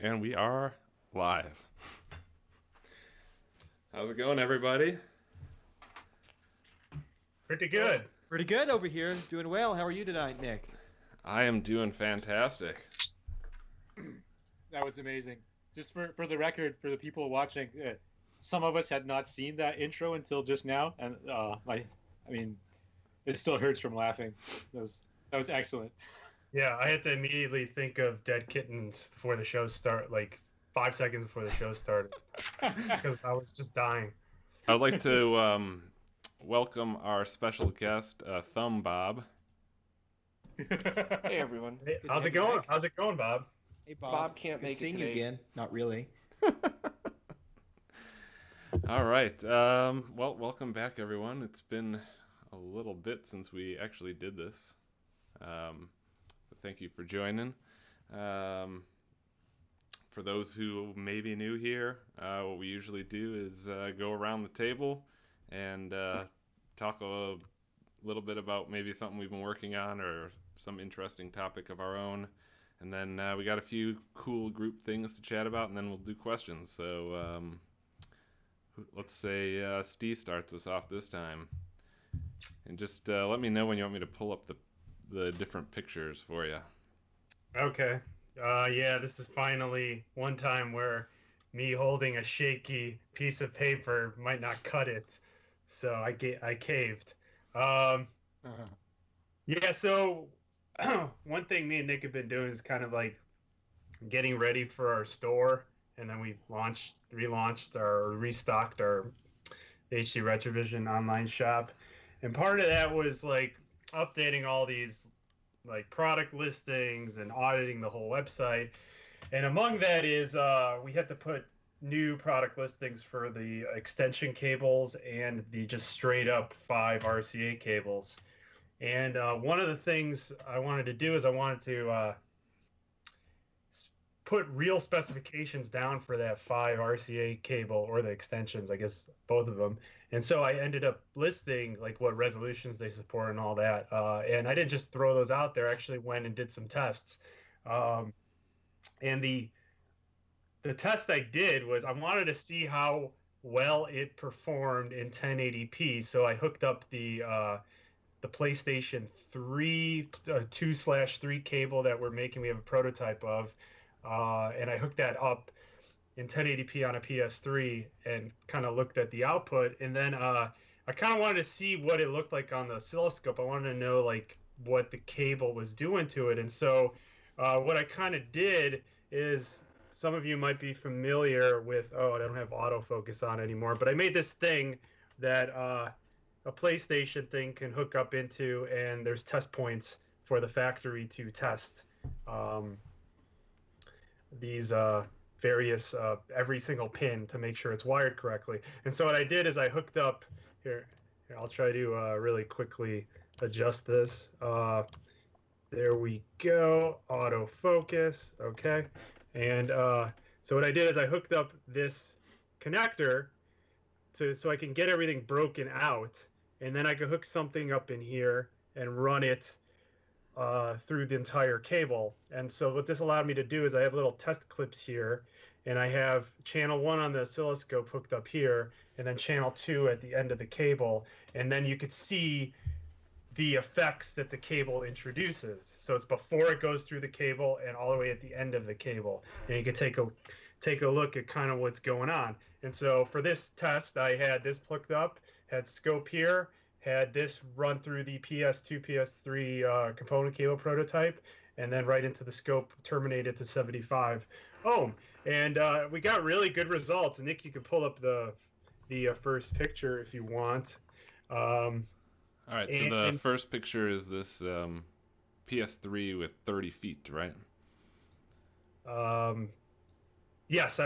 And we are live. How's it going, everybody? Pretty good. Pretty good over here. Doing well. How are you tonight, Nick? I am doing fantastic. That was amazing. Just for the record, for the people watching, some of us had not seen that intro until just now, and it still hurts from laughing. That was excellent. Yeah, I had to immediately think of dead kittens before the show started, like 5 seconds before the show started, because I was just dying. I'd like to welcome our special guest, ThumbBob. Hey everyone. Hey, how's it going? How's it going, Bob? Hey, Bob. Bob can't make it seeing today. you again. Not really. All right. Well, welcome back, everyone. It's been a little bit since we actually did this. But thank you for joining. For those who may be new here, what we usually do is go around the table and talk a little bit about maybe something we've been working on or some interesting topic of our own. And then we got a few cool group things to chat about, and then we'll do questions. So let's say Steve starts us off this time. And just let me know when you want me to pull up the different pictures for you. Okay. Yeah, this is finally one time where me holding a shaky piece of paper might not cut it. So I caved. Yeah, so one thing me and Nick have been doing is kind of like getting ready for our store, and then we restocked our HD Retrovision online shop, and part of that was like updating all these like product listings and auditing the whole website, and among that is we had to put new product listings for the extension cables and the just straight up 5 RCA cables. And one of the things I wanted to do is I wanted to put real specifications down for that 5 RCA cable, or the extensions, I guess both of them. And so I ended up listing like what resolutions they support and all that. And I didn't just throw those out there. I actually went and did some tests. And the test I did was I wanted to see how well it performed in 1080p. So I hooked up the PlayStation 3 2/3 cable that we're making. We have a prototype of, and I hooked that up in 1080p on a PS3 and kind of looked at the output. And then I kind of wanted to see what it looked like on the oscilloscope. I wanted to know like what the cable was doing to it. And so what I kind of did is, some of you might be familiar with, I don't have autofocus on anymore, but I made this thing that a PlayStation thing can hook up into, and there's test points for the factory to test these various every single pin to make sure it's wired correctly. And so what I did is I hooked up here I'll try to really quickly adjust this. There we go. Autofocus. Okay. And so what I did is I hooked up this connector so I can get everything broken out, and then I could hook something up in here and run it through the entire cable. And so what this allowed me to do is I have little test clips here, and I have channel 1 on the oscilloscope hooked up here, and then channel 2 at the end of the cable. And then you could see the effects that the cable introduces. So it's before it goes through the cable and all the way at the end of the cable. And you can take a look at kind of what's going on. And so for this test, I had this hooked up, had scope here, had this run through the PS2, PS3 component cable prototype, and then right into the scope, terminated to 75 ohm. And we got really good results. Nick, you can pull up the first picture if you want. All right, so the first picture is this PS3 with 30 feet, right? Yes,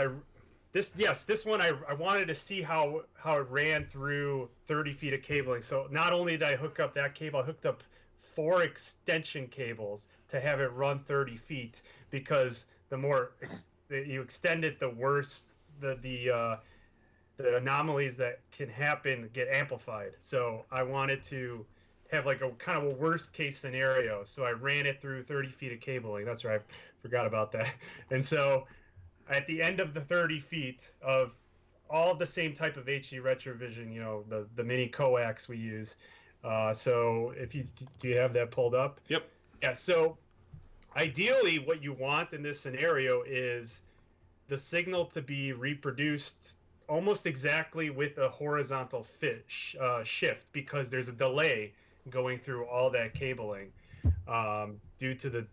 this one I wanted to see how it ran through 30 feet of cabling. So not only did I hook up that cable, I hooked up 4 extension cables to have it run 30 feet, because the more you extend it, the worse the anomalies that can happen get amplified. So I wanted to have like a kind of a worst case scenario. So I ran it through 30 feet of cabling. That's right, I forgot about that. And so at the end of the 30 feet of all the same type of HD retrovision, the mini coax we use. So do you have that pulled up? Yep. Yeah. So ideally, what you want in this scenario is the signal to be reproduced almost exactly with a horizontal shift, because there's a delay going through all that cabling due to the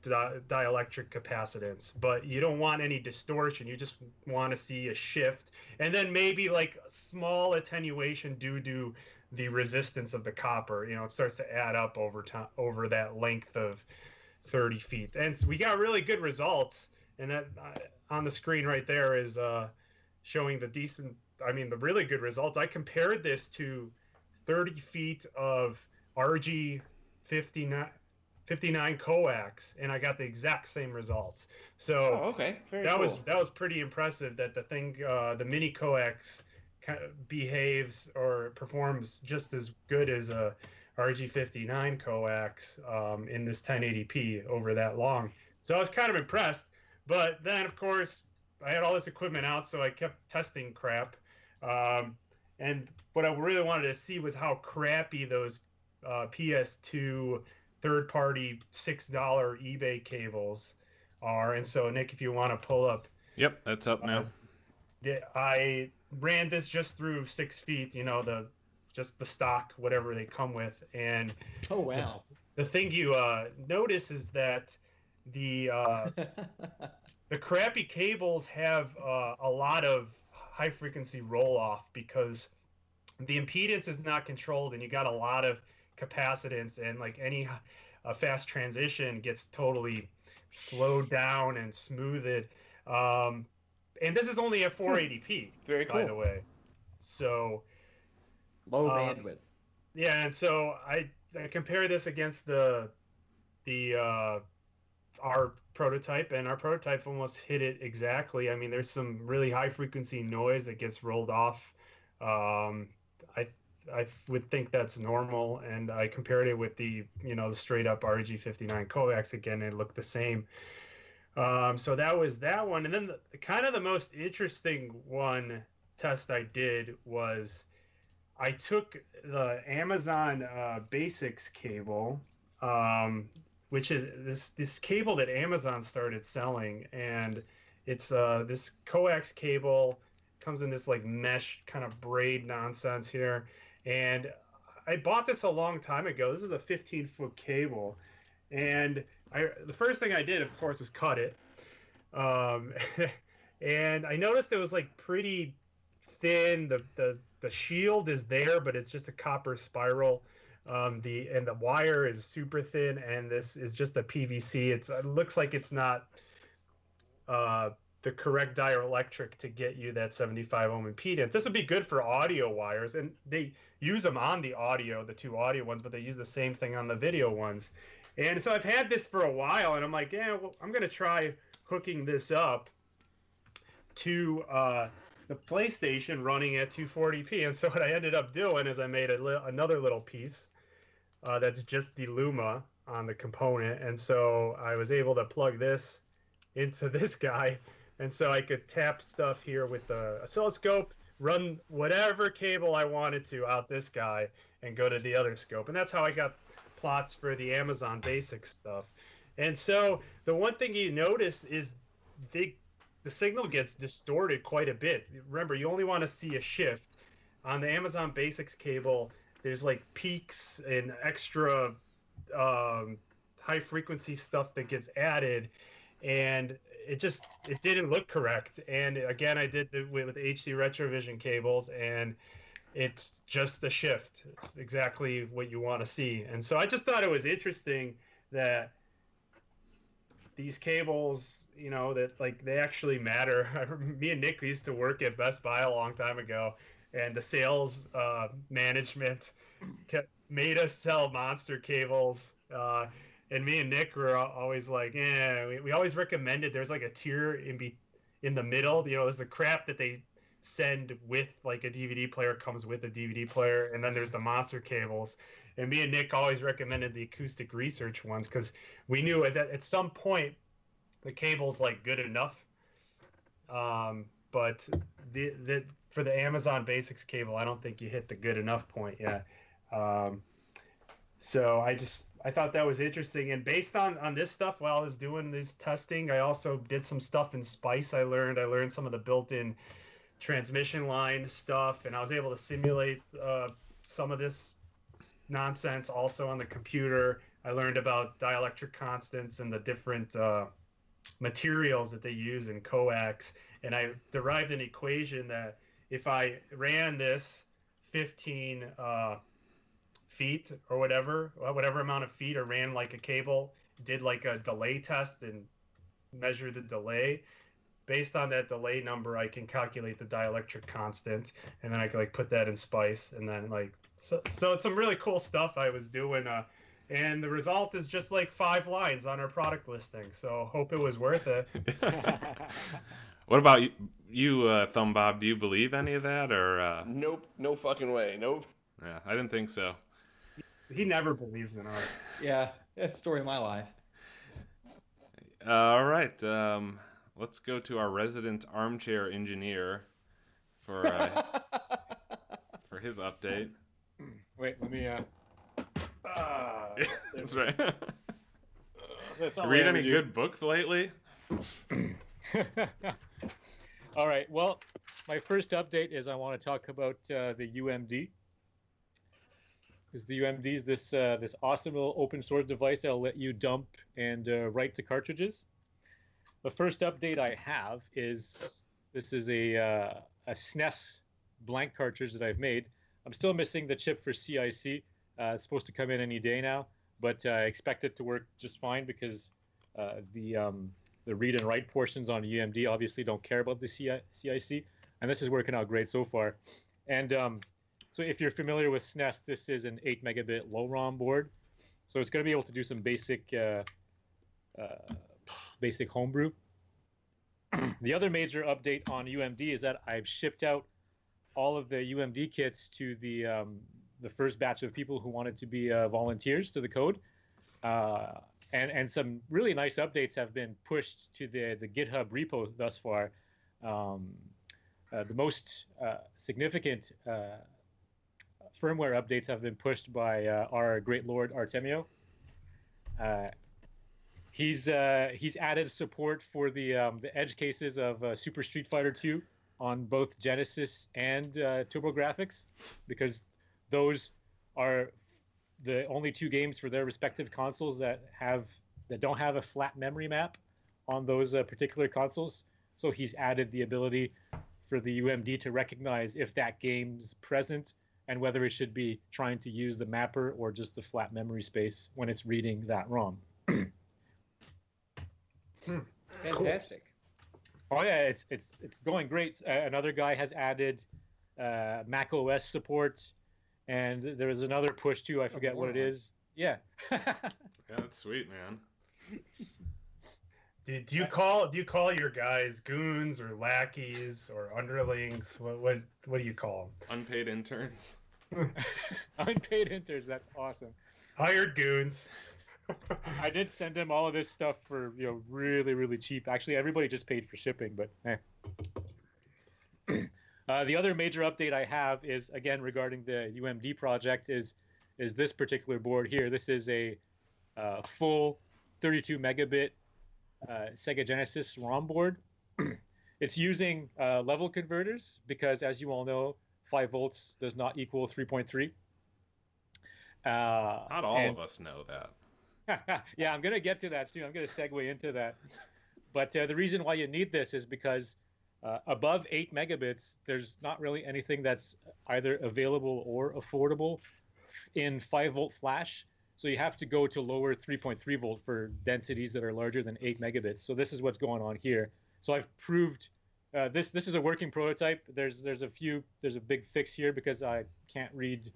dielectric capacitance. But you don't want any distortion. You just want to see a shift, and then maybe like a small attenuation due to the resistance of the copper. It starts to add up over time, over that length of 30 feet. And we got really good results, and that on the screen right there is showing the really good results. I compared this to 30 feet of RG 59 coax, and I got the exact same results. So okay, that was pretty impressive, that the thing, the mini coax, behaves or performs just as good as a RG59 coax in this 1080p over that long. So I was kind of impressed. But then, of course, I had all this equipment out, so I kept testing crap. And what I really wanted to see was how crappy those PS2 third-party $6 eBay cables are. And so, Nick, if you want to pull up... Yep, that's up now. I ran this just through 6 feet, just the stock, whatever they come with. And oh, wow. The thing you notice is that the crappy cables have a lot of high frequency roll off, because the impedance is not controlled, and you got a lot of capacitance, and like any fast transition gets totally slowed down and smoothed. And this is only at 480p, very cool, by the way. So low bandwidth. Yeah, and so I compare this against our prototype, and our prototype almost hit it exactly. I mean, there's some really high frequency noise that gets rolled off. I would think that's normal, and I compared it with the the straight up RG59 coax again, and it looked the same. So that was that one, and then the most interesting one test I did was I took the Amazon Basics cable, which is this cable that Amazon started selling, and it's this coax cable, comes in this like mesh kind of braid nonsense here, and I bought this a long time ago. This is a 15-foot cable, and the first thing I did, of course, was cut it, and I noticed it was like pretty thin. The shield is there, but it's just a copper spiral. The wire is super thin, and this is just a PVC. It looks like it's not the correct dielectric to get you that 75 ohm impedance. This would be good for audio wires, and they use them on the audio, the two audio ones, but they use the same thing on the video ones. And so I've had this for a while, and I'm like, I'm going to try hooking this up to the PlayStation running at 240p. And so what I ended up doing is I made another little piece that's just the Luma on the component. And so I was able to plug this into this guy. And so I could tap stuff here with the oscilloscope, run whatever cable I wanted to out this guy, and go to the other scope. And that's how I got plots for the Amazon Basics stuff. And so the one thing you notice is the signal gets distorted quite a bit. Remember, you only want to see a shift. On the Amazon Basics cable, there's like peaks and extra high frequency stuff that gets added, and it didn't look correct. And again, I did it with HD Retrovision cables, and it's just a shift. It's exactly what you want to see. And so I just thought it was interesting that these cables, that like they actually matter. Me and Nick used to work at Best Buy a long time ago, and the sales management made us sell monster cables. And me and Nick were always like, we always recommended there's like a tier in the middle. There's the crap that they send with like a DVD player, comes with a DVD player, and then there's the monster cables. And me and Nick always recommended the acoustic research ones, because we knew that at some point the cable's like good enough But for the Amazon Basics cable, I don't think you hit the good enough point yet. So I thought that was interesting. And based on this stuff, while I was doing this testing, I also did some stuff in Spice. I learned some of the built-in transmission line stuff, and I was able to simulate some of this nonsense also on the computer. I learned about dielectric constants and the different materials that they use in Coax, and I derived an equation that if I ran this 15 feet or whatever amount of feet, or ran like a cable, did like a delay test and measure the delay, based on that delay number, I can calculate the dielectric constant, and then I can like put that in Spice, and then like so it's some really cool stuff I was doing. And the result is just like 5 lines on our product listing. So hope it was worth it. What about you, ThumbBob? Do you believe any of that, or? Nope, no fucking way. Nope. Yeah, I didn't think so. He never believes in us. Yeah, that's the story of my life. All right, let's go to our resident armchair engineer for his update. Wait, let me. That's right. That's You read any good books lately? All right. Well, my first update is I want to talk about the UMD. Because the UMD is this awesome little open source device that'll let you dump and write to cartridges. The first update I have is this is a SNES blank cartridge that I've made. I'm still missing the chip for CIC. It's supposed to come in any day now, but I expect it to work just fine because the read and write portions on UMD obviously don't care about the CIC, and this is working out great so far. And so if you're familiar with SNES, this is an 8 megabit low ROM board, so it's going to be able to do some basic homebrew. The other major update on UMD is that I've shipped out all of the UMD kits to the first batch of people who wanted to be volunteers to the code. And some really nice updates have been pushed to the GitHub repo thus far. The most significant firmware updates have been pushed by our great lord Artemio. He's added support for the edge cases of Super Street Fighter 2 on both Genesis and TurboGrafx, because those are the only 2 games for their respective consoles that don't have a flat memory map on those particular consoles. So he's added the ability for the UMD to recognize if that game's present and whether it should be trying to use the mapper or just the flat memory space when it's reading that ROM. Fantastic. Oh yeah, it's going great. Another guy has added Mac OS support, and there was another push too. I forget what it is. Yeah. Yeah, that's sweet, man. Do you call your guys goons or lackeys or underlings? What do you call them? Unpaid interns. Unpaid interns. That's awesome. Hired goons. I did send him all of this stuff for really, really cheap. Actually, everybody just paid for shipping, but the other major update I have is, again, regarding the UMD project is this particular board here. This is a full 32 megabit Sega Genesis ROM board. It's using level converters because, as you all know, 5 volts does not equal 3.3. Not all of us know that. Yeah, I'm going to get to that soon. I'm going to segue into that. But the reason why you need this is because above 8 megabits, there's not really anything that's either available or affordable in 5-volt flash. So you have to go to lower 3.3 volt for densities that are larger than 8 megabits. So this is what's going on here. So I've proved this is a working prototype. There's a big fix here because I can't read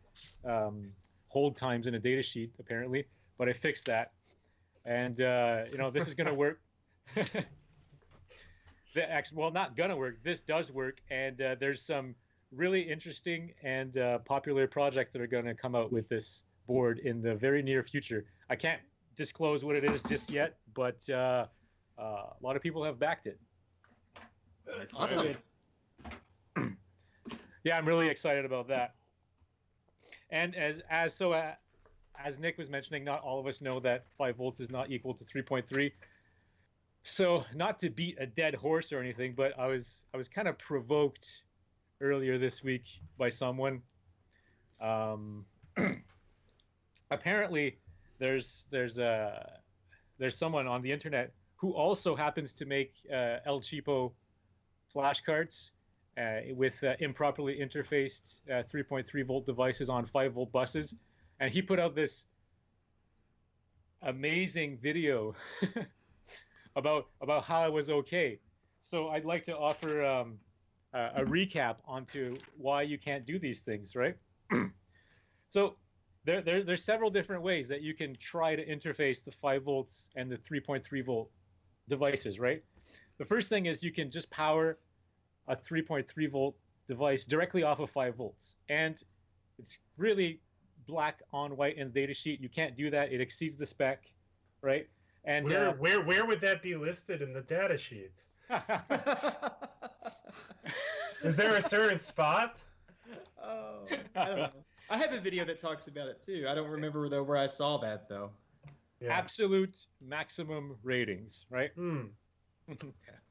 hold times in a data sheet apparently. But I fixed that, and this is going to work. Not going to work. This does work, and there's some really interesting and popular projects that are going to come out with this board in the very near future. I can't disclose what it is just yet, but a lot of people have backed it. I'm excited. Awesome. Yeah, I'm really excited about that. And as Nick was mentioning, not all of us know that 5 volts is not equal to 3.3. So not to beat a dead horse or anything, but I was kind of provoked earlier this week by someone. Apparently, there's someone on the internet who also happens to make El Cheapo flash carts with improperly interfaced 3.3 volt devices on 5 volt buses, and he put out this amazing video about how it was okay. So I'd like to offer a recap onto why you can't do these things, right? So there's several different ways that you can try to interface the 5 volts and the 3.3 volt devices, right? The first thing is you can just power a 3.3 volt device directly off of 5 volts. And it's really black on white in the data sheet. You can't do that. It exceeds the spec, right? And where would that be listed in the data sheet? Is there a certain spot? Oh, I don't know. I have a video that talks about it too. I don't remember though where I saw that though. Yeah. Absolute maximum ratings, right?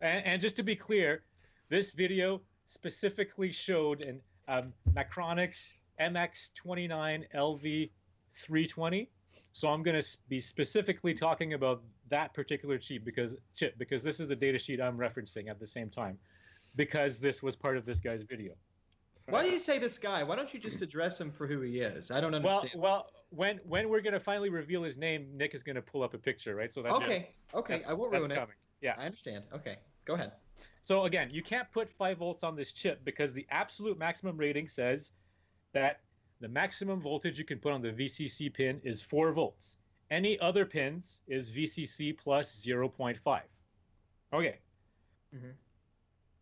And just to be clear, this video specifically showed an Macronix MX29 LV320. So I'm going to be specifically talking about that particular chip because this is a data sheet I'm referencing at the same time, because this was part of this guy's video. Why do you say this guy? Why don't you just address him for who he is? I don't understand. Well, when we're going to finally reveal his name, Nick is going to pull up a picture, right? So that's okay. I won't ruin it. Coming. Yeah, I understand. Okay, go ahead. So again, you can't put 5 volts on this chip because the absolute maximum rating says that the maximum voltage you can put on the VCC pin is 4 volts. Any other pins is VCC plus 0.5. Okay. Mm-hmm.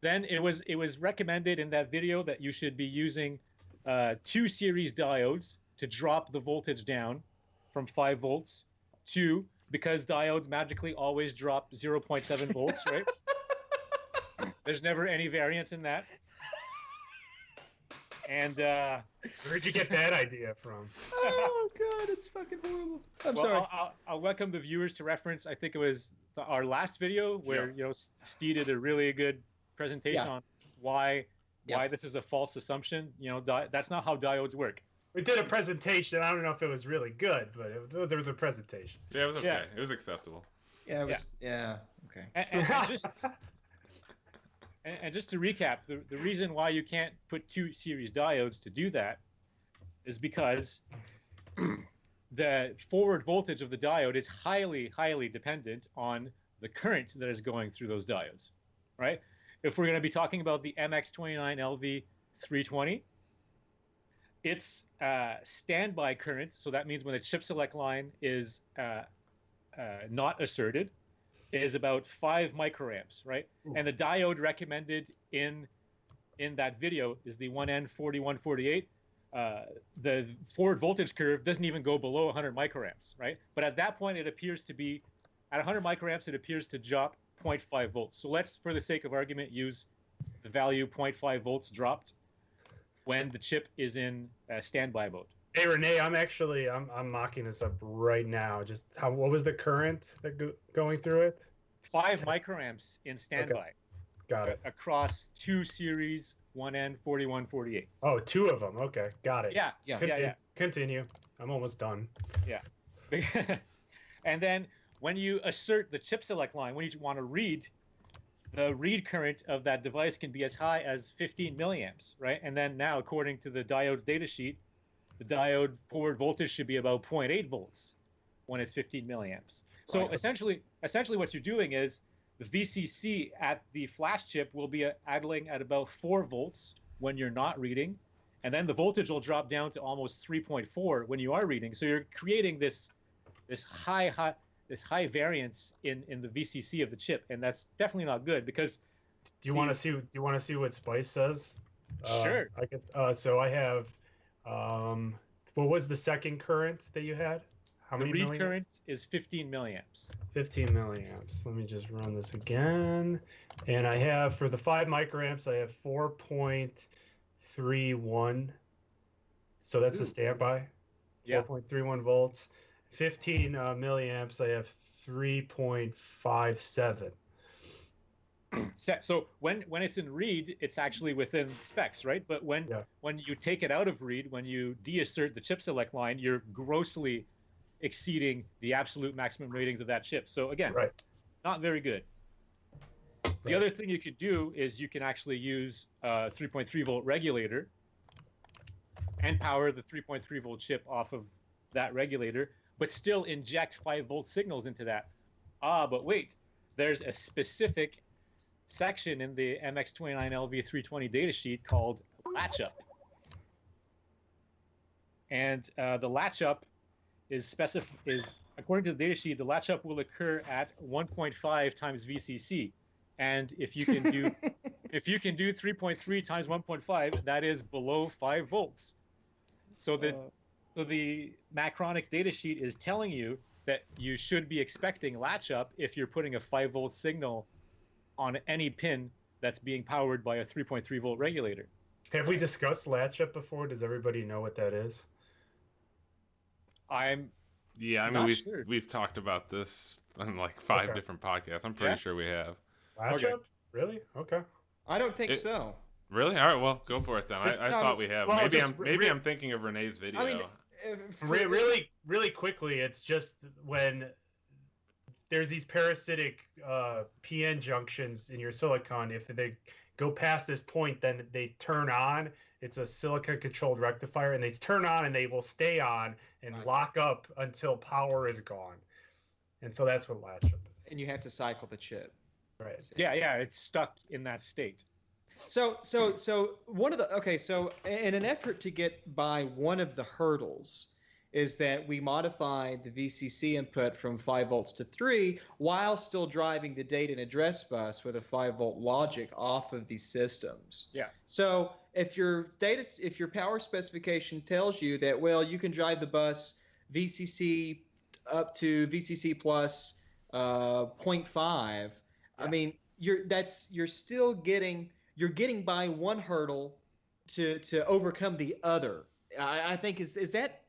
Then it was recommended in that video that you should be using 2 series diodes to drop the voltage down from 5 volts to, because diodes magically always drop 0.7 volts, right? There's never any variance in that. And where'd you get that idea from? Oh god, it's fucking horrible. I'm sorry. I'll welcome the viewers to reference. I think it was our last video where Steve did a really good presentation on why this is a false assumption. That's not how diodes work. We did a presentation. I don't know if it was really good, but there was a presentation. Yeah, it was okay. Yeah. It was acceptable. Yeah, it was. Yeah. Okay. And just to recap, the reason why you can't put 2 series diodes to do that is because the forward voltage of the diode is highly, highly dependent on the current that is going through those diodes, right? If we're going to be talking about the MX29 LV320, its standby current, so that means when the chip select line is not asserted, is about 5 microamps, right? Ooh. And the diode recommended in that video is the 1N4148. The forward voltage curve doesn't even go below 100 microamps, right? But at that point, it appears to be, at 100 microamps, it appears to drop 0.5 volts. So let's, for the sake of argument, use the value 0.5 volts dropped when the chip is in standby mode. Hey Renee, I'm mocking this up right now. Just what was the current going through it? 5 microamps in standby. Okay. Got it. Across 2 series 1N4148. Oh, 2 of them. Okay, got it. Yeah. Continue. I'm almost done. Yeah. And then when you assert the chip select line, when you want to read, the read current of that device can be as high as 15 milliamps, right? And then now, according to the diode data sheet, the diode forward voltage should be about 0.8 volts when it's 15 milliamps. So essentially what you're doing is the VCC at the flash chip will be idling at about 4 volts when you're not reading, and then the voltage will drop down to almost 3.4 when you are reading. So you're creating this high variance in the VCC of the chip, and that's definitely not good because. Do you want to see what Spice says? Sure. I could. So I have. What was the second current that you had? How The many read milliamps? current is 15 milliamps. 15 milliamps. Let me just run this again. And I have, for the 5 microamps, I have 4.31. So that's the standby. Yeah. 4.31 volts. 15 milliamps, I have 3.57. So when it's in read, it's actually within specs, right? But when you take it out of read, when you deassert the chip select line, you're grossly exceeding the absolute maximum ratings of that chip. So again, not very good. The other thing you could do is you can actually use a 3.3 volt regulator and power the 3.3 volt chip off of that regulator, but still inject 5 volt signals into that. But wait, there's a specific section in the MX29LV320 datasheet called latch up. And the latch up is according to the datasheet, the latch up will occur at 1.5 times VCC. And if you can do 3.3 times 1.5, that is below 5 volts. So the Macronix datasheet is telling you that you should be expecting latch up if you're putting a 5 volt signal on any pin that's being powered by a 3.3 volt regulator. Have we discussed latch up before? Does everybody know what that is? We've talked about this on like 5 different podcasts. I'm pretty sure we have. Latch up? Really? Okay. I don't think so. Really? All right. Well, go for it then. I thought we have. Well, maybe I'm thinking of Renee's video. I mean, really quickly, it's just when there's these parasitic PN junctions in your silicon. If they go past this point, then they turn on. It's a silicon-controlled rectifier, and they turn on, and they will stay on and lock up until power is gone. And so that's what latch up is. And you have to cycle the chip. Right. Yeah, it's stuck in that state. So one of the so in an effort to get by one of the hurdles is that we modified the VCC input from 5 volts to 3 while still driving the data and address bus with a 5 volt logic off of these systems. Yeah. So if your power specification tells you that, well, you can drive the bus VCC up to VCC plus 0.5, I mean, you're still getting by one hurdle to overcome the other. I think is that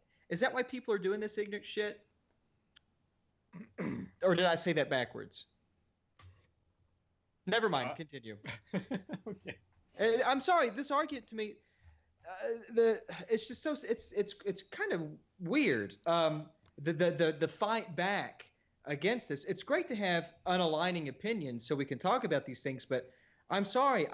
why people are doing this ignorant shit? Or did I say that backwards? Never mind. Continue. Okay. I'm sorry. This argument to me, it's just so it's kind of weird. The fight back against this. It's great to have unaligning opinions so we can talk about these things, but I'm sorry.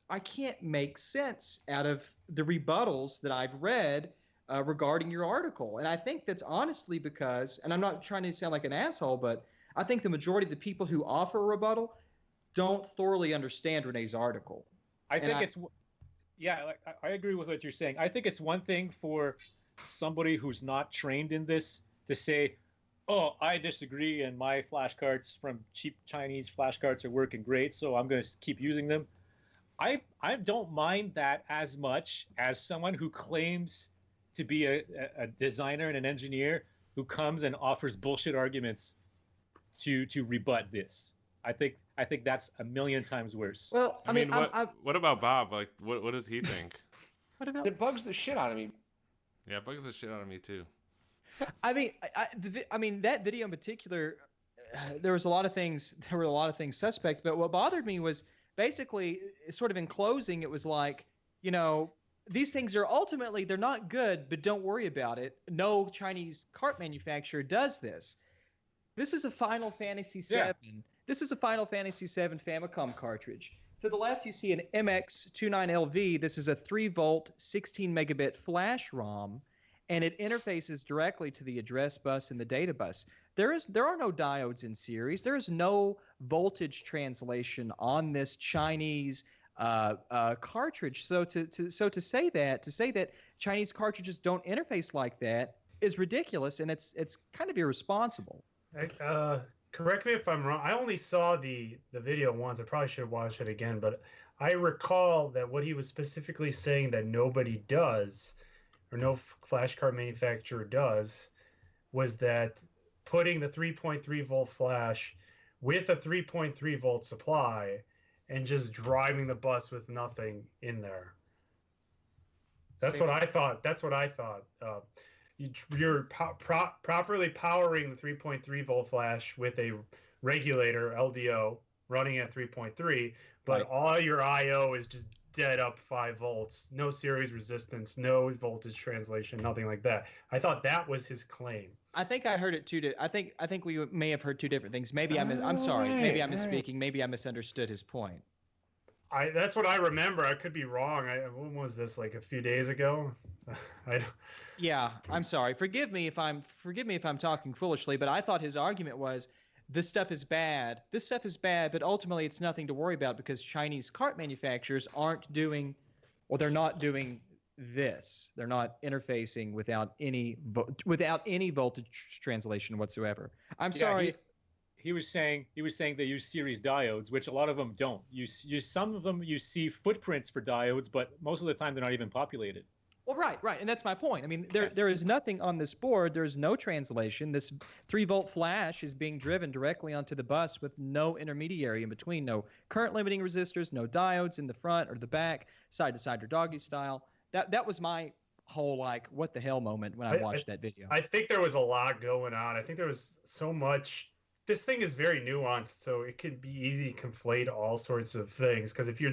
I can't make sense out of the rebuttals that I've read regarding your article. And I think that's honestly because, and I'm not trying to sound like an asshole, but I think the majority of the people who offer a rebuttal don't thoroughly understand René's article. I agree with what you're saying. I think it's one thing for somebody who's not trained in this to say, oh, I disagree, and my flashcards from cheap Chinese flashcards are working great, so I'm going to keep using them. I don't mind that as much as someone who claims to be a designer and an engineer who comes and offers bullshit arguments to rebut this. I think that's a million times worse. Well, I mean what about Bob? Like, what does he think? It bugs the shit out of me. Yeah, it bugs the shit out of me too. I mean, that video in particular, there were a lot of things suspect. But what bothered me was basically, sort of in closing, it was like, these things are ultimately, they're not good, but don't worry about it. No Chinese cart manufacturer does this. This is a Final Fantasy VII. Yeah. This is a Final Fantasy VII Famicom cartridge. To the left, you see an MX29LV. This is a 3 volt, 16 megabit flash ROM. And it interfaces directly to the address bus and the data bus. There are no diodes in series. There is no voltage translation on this Chinese cartridge. So to say that Chinese cartridges don't interface like that is ridiculous, and it's kind of irresponsible. Correct me if I'm wrong. I only saw the video once. I probably should have watched it again, but I recall that what he was specifically saying that nobody does, or no flash card manufacturer does, was that putting the 3.3 volt flash with a 3.3 volt supply and just driving the bus with nothing in there. That's what I thought. That's what I thought. You're properly powering the 3.3 volt flash with a regulator LDO running at 3.3, but all your I/O is just dead up 5 volts, no series resistance, no voltage translation, nothing like that. I thought that was his claim. I think I heard it too. I think we may have heard two different things. Maybe I'm sorry. Maybe I'm misspeaking. Maybe I misunderstood his point. That's what I remember. I could be wrong. When was this? Like a few days ago? Yeah, I'm sorry. Forgive me if I'm talking foolishly, but I thought his argument was this stuff is bad. This stuff is bad, but ultimately it's nothing to worry about because Chinese cart manufacturers aren't doing, or they're not doing this. They're not interfacing without any voltage translation whatsoever. I'm sorry. He was saying they use series diodes, which a lot of them don't. Some of them you see footprints for diodes, but most of the time they're not even populated. Well, right, and that's my point. I mean, there is nothing on this board. There is no translation. This 3-volt flash is being driven directly onto the bus with no intermediary in between, no current limiting resistors, no diodes in the front or the back, side to side or doggy style. That was my whole like what the hell moment when I watched that video. I think there was a lot going on. I think there was so much. This thing is very nuanced, so it could be easy to conflate all sorts of things. Because if you're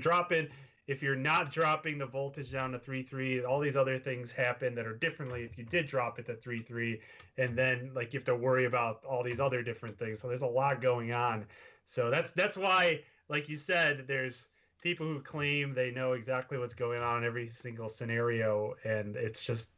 not dropping the voltage down to 3.3, all these other things happen that are differently if you did drop it to 3.3, and then like you have to worry about all these other different things. So there's a lot going on. So that's why, like you said, there's people who claim they know exactly what's going on in every single scenario, and it's just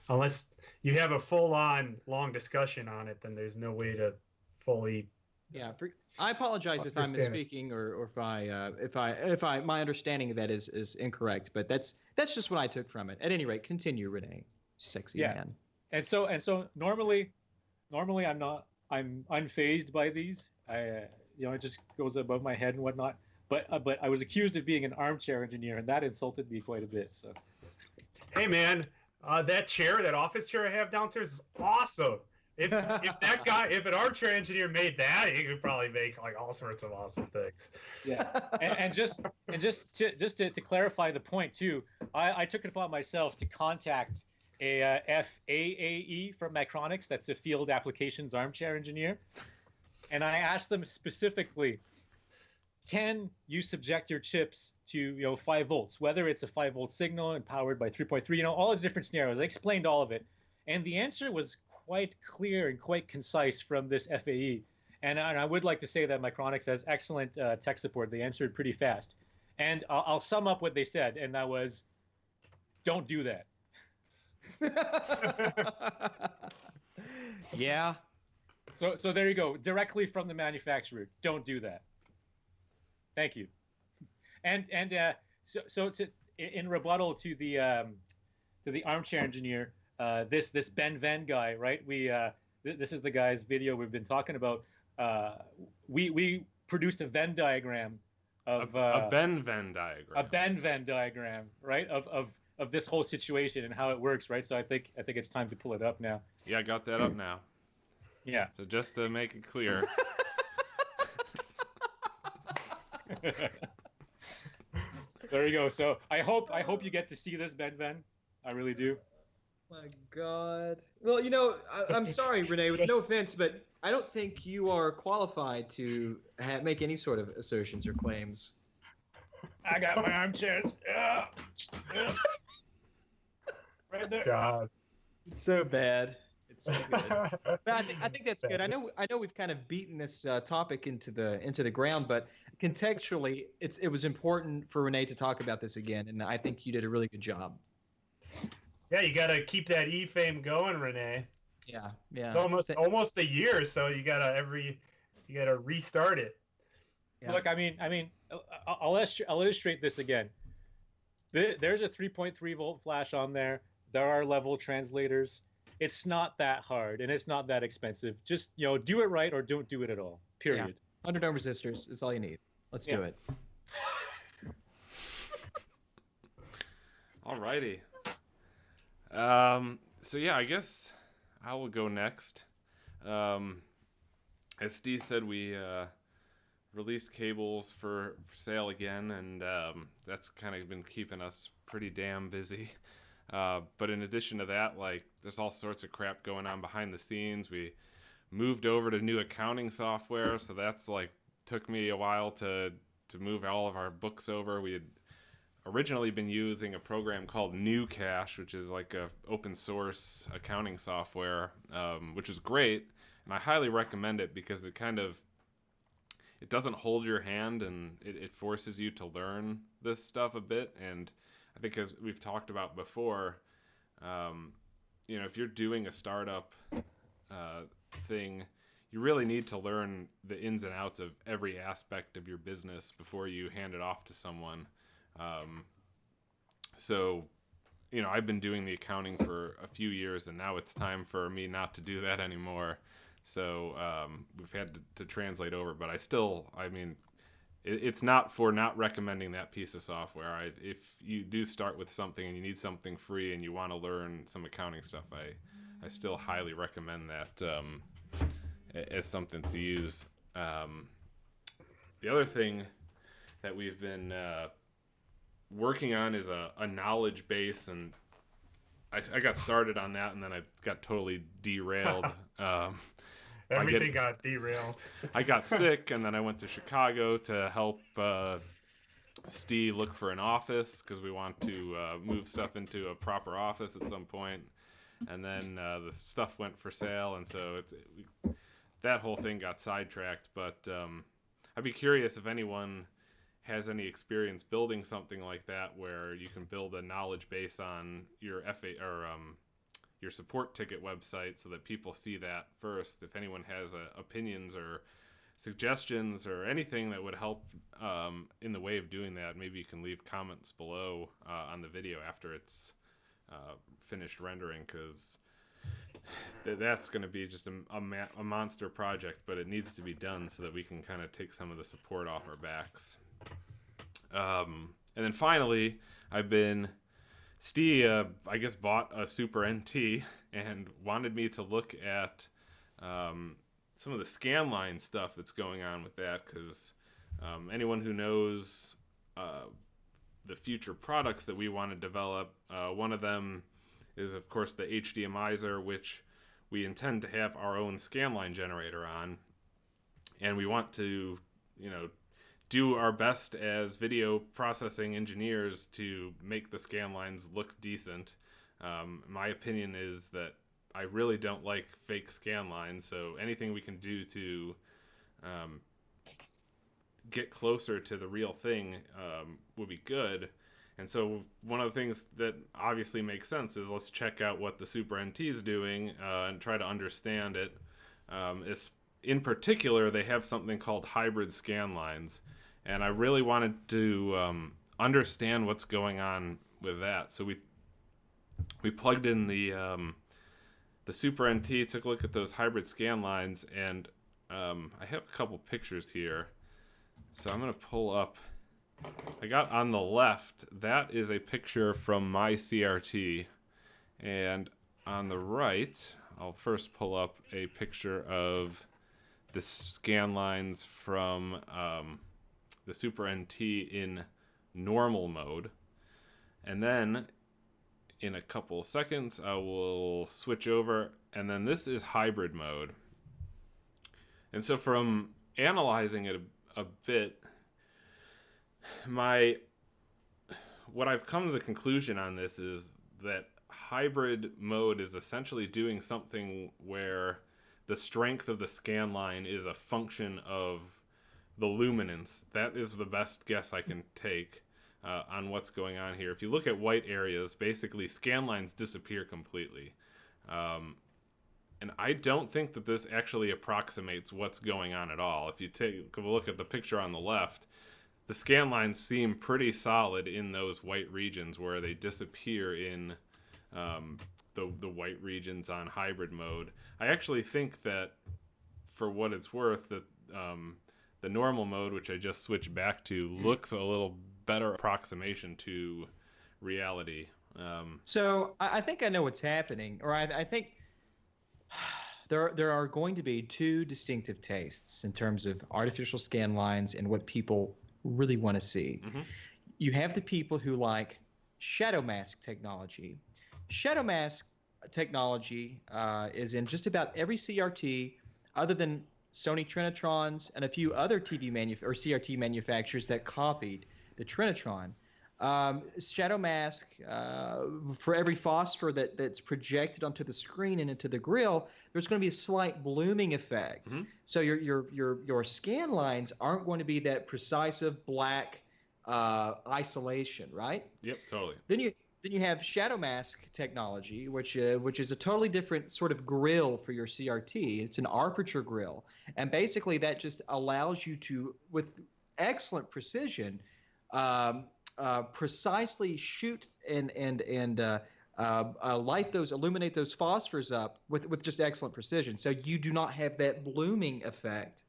unless you have a full-on long discussion on it, then there's no way to fully. Yeah, I apologize if I'm misspeaking or if my understanding of that is incorrect, but that's just what I took from it. At any rate, continue, René. Sexy man. And so normally I'm unfazed by these. It just goes above my head and whatnot. But I was accused of being an armchair engineer, and that insulted me quite a bit. So, hey man, that office chair I have downstairs is awesome. If an armchair engineer made that, he could probably make like all sorts of awesome things. Yeah, and just to clarify the point too, I took it upon myself to contact a FAAE from Micronics, that's a field applications armchair engineer, and I asked them specifically, can you subject your chips to 5 volts, whether it's a 5-volt signal and powered by 3.3, all the different scenarios. I explained all of it, and the answer was quite clear and quite concise from this FAE. And I would like to say that Micronics has excellent tech support. They answered pretty fast. And I'll sum up what they said, and that was, don't do that. Yeah. So there you go, directly from the manufacturer. Don't do that. Thank you. And in rebuttal to the armchair engineer, this BennVenn guy, right? This is the guy's video we've been talking about. We produced a Venn diagram of a BennVenn diagram. A BennVenn diagram, right? Of this whole situation and how it works, right? So I think it's time to pull it up now. Yeah, I got that up now. Yeah. So just to make it clear. There you go. So I hope you get to see this, BennVenn. I really do. My God. Well, I'm sorry, René, with no offense, but I don't think you are qualified to make any sort of assertions or claims. I got my armchairs. Yeah. Right there. God. It's so bad. It's so good. But I think that's good. I know we've kind of beaten this topic into the ground, but contextually, it was important for René to talk about this again, and I think you did a really good job. Yeah, you got to keep that E-fame going, René. Yeah. It's almost a year, so you gotta restart it. Yeah. Look, I mean, I'll illustrate this again. There's a 3.3 volt flash on there. There are level translators. It's not that hard, and it's not that expensive. Just do it right or don't do it at all. Period. Yeah. 100 ohm resistors is all you need. Let's do it. Alrighty. So yeah, I guess I will go next. As Steve said, we released cables for sale again, and that's kind of been keeping us pretty damn busy. But in addition to that, like, there's all sorts of crap going on behind the scenes. We moved over to new accounting software, so that's like took me a while to move all of our books over. We had originally been using a program called New Cash, which is like a open source accounting software, which is great, and I highly recommend it because it doesn't hold your hand, and it forces you to learn this stuff a bit. And I think, as we've talked about before, if you're doing a startup thing, you really need to learn the ins and outs of every aspect of your business before you hand it off to someone. I've been doing the accounting for a few years, and now it's time for me not to do that anymore. So we've had to translate over, but it's not for not recommending that piece of software. If you do start with something and you need something free and you want to learn some accounting stuff, I still highly recommend that as something to use. The other thing that we've been working on is a knowledge base, and I got started on that, and then I got totally derailed. Everything got derailed. I got sick, and then I went to Chicago to help Steve look for an office, because we want to move stuff into a proper office at some point. And then the stuff went for sale, and so that whole thing got sidetracked. But I'd be curious if anyone has any experience building something like that, where you can build a knowledge base on your your support ticket website, so that people see that first. If anyone has opinions or suggestions or anything that would help in the way of doing that, maybe you can leave comments below on the video after it's finished rendering, because that's going to be just a monster project, but it needs to be done so that we can kind of take some of the support off our backs. And then finally, Steve, I guess, bought a Super NT and wanted me to look at some of the Scanlines stuff that's going on with that, because anyone who knows the future products that we want to develop, one of them is, of course, the HDMizer, which we intend to have our own Scanline generator on, and we want to, do our best as video processing engineers to make the Scanlines look decent. My opinion is that I really don't like fake Scanlines, so anything we can do to get closer to the real thing would be good. And so one of the things that obviously makes sense is, let's check out what the Super NT is doing and try to understand it. In particular, they have something called hybrid Scanlines, and I really wanted to understand what's going on with that. So we plugged in the Super NT, took a look at those hybrid Scanlines, and I have a couple pictures here. So I'm going to pull up. I got on the left, that is a picture from my CRT, and on the right, I'll first pull up a picture of the Scanlines from the Super NT in normal mode, and then in a couple seconds I will switch over, and then this is hybrid mode. And so from analyzing it a bit, what I've come to the conclusion on this is that hybrid mode is essentially doing something where the strength of the Scanline is a function of the luminance. That is the best guess I can take on what's going on here. If you look at white areas, basically Scanlines disappear completely. And I don't think that this actually approximates what's going on at all. If you take a look at the picture on the left, the Scanlines seem pretty solid in those white regions, where they disappear in the white regions on hybrid mode. I actually think that, for what it's worth, that the normal mode, which I just switched back to, looks a little better approximation to reality. So I think I know what's happening, or I think There are going to be two distinctive tastes in terms of artificial scan lines and what people really want to see. Mm-hmm. You have the people who like shadow mask technology. Shadow mask technology is in just about every CRT other than Sony Trinitrons and a few other CRT manufacturers that copied the Trinitron. Shadow mask for every phosphor that's projected onto the screen and into the grill, there's going to be a slight blooming effect. Mm-hmm. So your scan lines aren't going to be that precise of black isolation, right? Yep, totally. Then you have shadow mask technology, which is a totally different sort of grill for your CRT. It's an aperture grill, and basically that just allows you to, with excellent precision, precisely shoot and illuminate those phosphors up with just excellent precision. So you do not have that blooming effect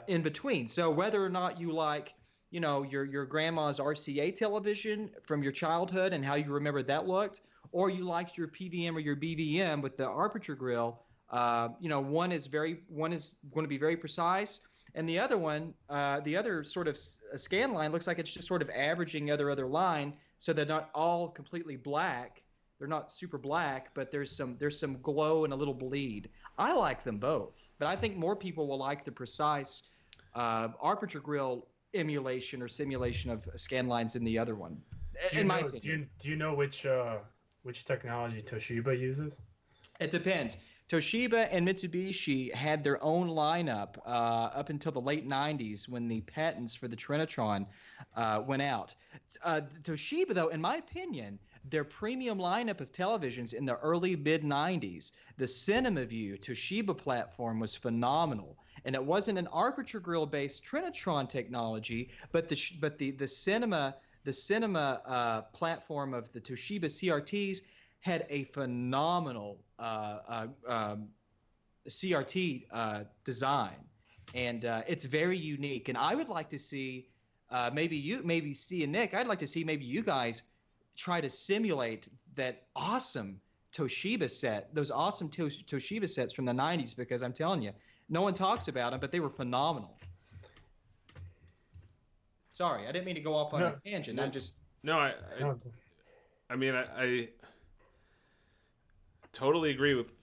in between. So whether or not you like, your grandma's RCA television from your childhood and how you remember that looked, or you liked your PVM or your BVM with the aperture grill, one is going to be very precise, and the other sort of scan line looks like it's just sort of averaging the other line, so they're not all completely black. They're not super black, but there's some glow and a little bleed. I like them both, but I think more people will like the precise aperture grill emulation or simulation of scan lines in the other one. In my opinion. Do you know which technology Toshiba uses? It depends. Toshiba and Mitsubishi had their own lineup up until the late 90s when the patents for the Trinitron went out. Toshiba, though, in my opinion, their premium lineup of televisions in the early mid-90s, the CinemaView Toshiba platform was phenomenal. And it wasn't an aperture grill-based Trinitron technology, but the cinema platform of the Toshiba CRTs had a phenomenal CRT design, and it's very unique. And I would like to see maybe Steve and Nick, I'd like to see maybe you guys try to simulate that awesome Toshiba set, those awesome Toshiba sets from the 90s, because I'm telling you, no one talks about them, but they were phenomenal. Sorry, I didn't mean to go off on a tangent. I'm just... No, I mean, I totally agree with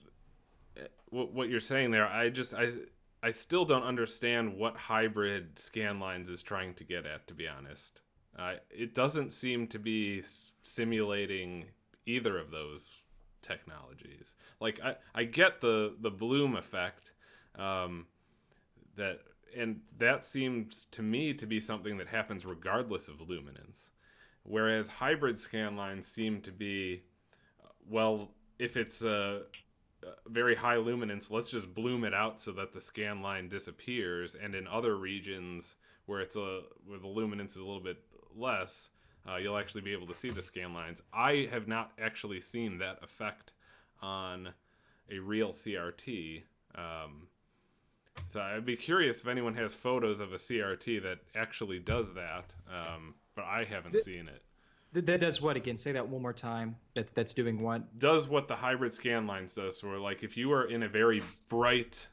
what you're saying there. I still don't understand what hybrid Scanlines is trying to get at, to be honest. It doesn't seem to be simulating either of those technologies. Like, I get the bloom effect, that seems to me to be something that happens regardless of luminance. Whereas hybrid Scanlines seem to be, well, if it's a very high luminance, let's just bloom it out so that the scan line disappears. And in other regions where where the luminance is a little bit less, you'll actually be able to see the scan lines. I have not actually seen that effect on a real CRT. So I'd be curious if anyone has photos of a CRT that actually does that, but I haven't seen it. That does what again? Say that one more time. That's doing what? Does what the hybrid scan lines does. So, like, if you are in a very bright,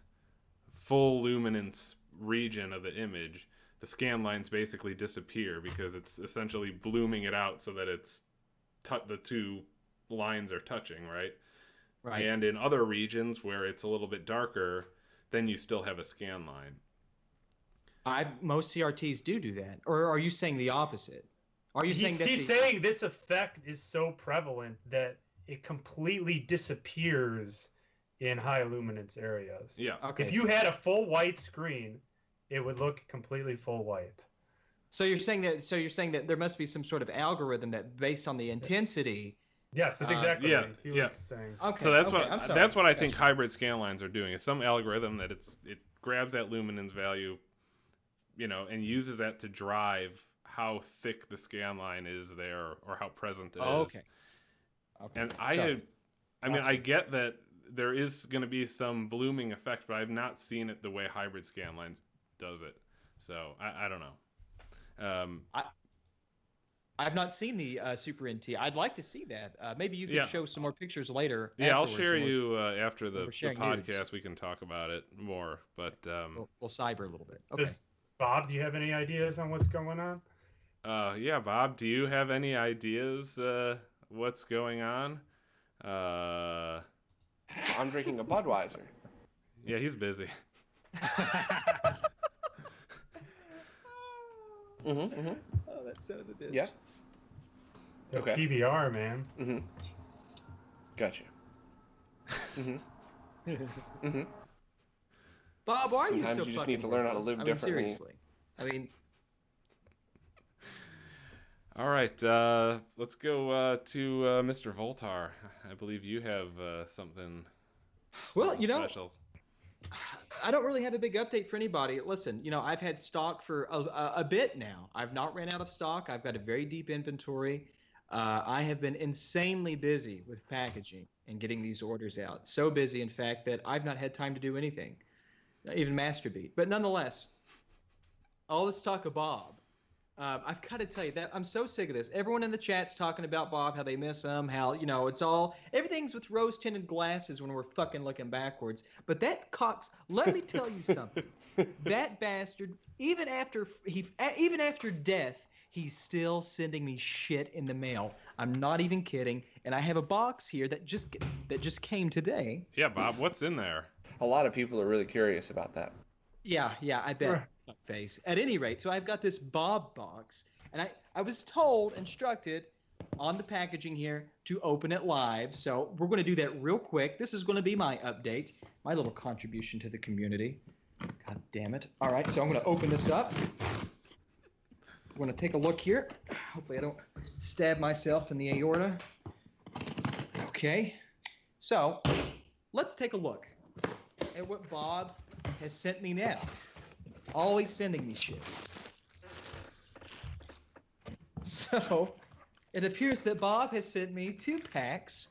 full luminance region of the image, the scan lines basically disappear because it's essentially blooming it out so that it's the two lines are touching, right? Right. And in other regions where it's a little bit darker, then you still have a scan line. Most CRTs do that. Or are you saying the opposite? Are you saying he's saying this effect is so prevalent that it completely disappears in high luminance areas? Yeah. Okay. If you had a full white screen, it would look completely full white. So you're saying that there must be some sort of algorithm that, based on the intensity. Yes, that's exactly what he was saying. Okay. So that's okay, what I think hybrid scan lines are doing. Is some algorithm that it grabs that luminance value, and uses that to drive how thick the scan line is there or how present it is. Okay. And I get that there is going to be some blooming effect, but I've not seen it the way hybrid scan lines does it. So I don't know. I've not seen the Super NT. I'd like to see that. Maybe you could Yeah. show some more pictures later. Yeah, I'll afterwards share when you after the sharing podcast. nudes. We can talk about it more. But We'll cyber a little bit. Okay. Bob, do you have any ideas on what's going on? yeah, Bob, do you have any ideas what's going on? I'm drinking a Budweiser. Yeah, he's busy. Oh, that son of a bitch. Yeah. The Okay. PBR, man. Gotcha. Bob, why are you Sometimes so you just fucking need to learn how to worthless? live I mean, differently. seriously. I mean, All right, let's go to Mr. Voultar. I believe you have something. Well, you know, special. I don't really have a big update for anybody. Listen, you know, I've had stock for a bit now. I've not ran out of stock. I've got a very deep inventory. I have been insanely busy with packaging and getting these orders out. So busy, in fact, that I've not had time to do anything, even masturbate. But nonetheless, all this talk of Bob, I've got to tell you that I'm so sick of this. Everyone in the chat's talking about Bob, how they miss him, how, you know, everything's with rose-tinted glasses when we're fucking looking backwards. But that Coax, let me tell you something. That bastard, even after death, he's still sending me shit in the mail. I'm not even kidding. And I have a box here that just came today. Yeah, Bob, what's in there? A lot of people are really curious about that. Yeah, I bet. Face. At any rate, so I've got this Bob box, and I was instructed on the packaging here to open it live. So we're going to do that real quick. This is going to be my update, my little contribution to the community. God damn it. All right, so I'm going to open this up. We're going to take a look here. Hopefully I don't stab myself in the aorta. Okay, so let's take a look at what Bob has sent me now. Always sending me shit. So, it appears that Bob has sent me 2 packs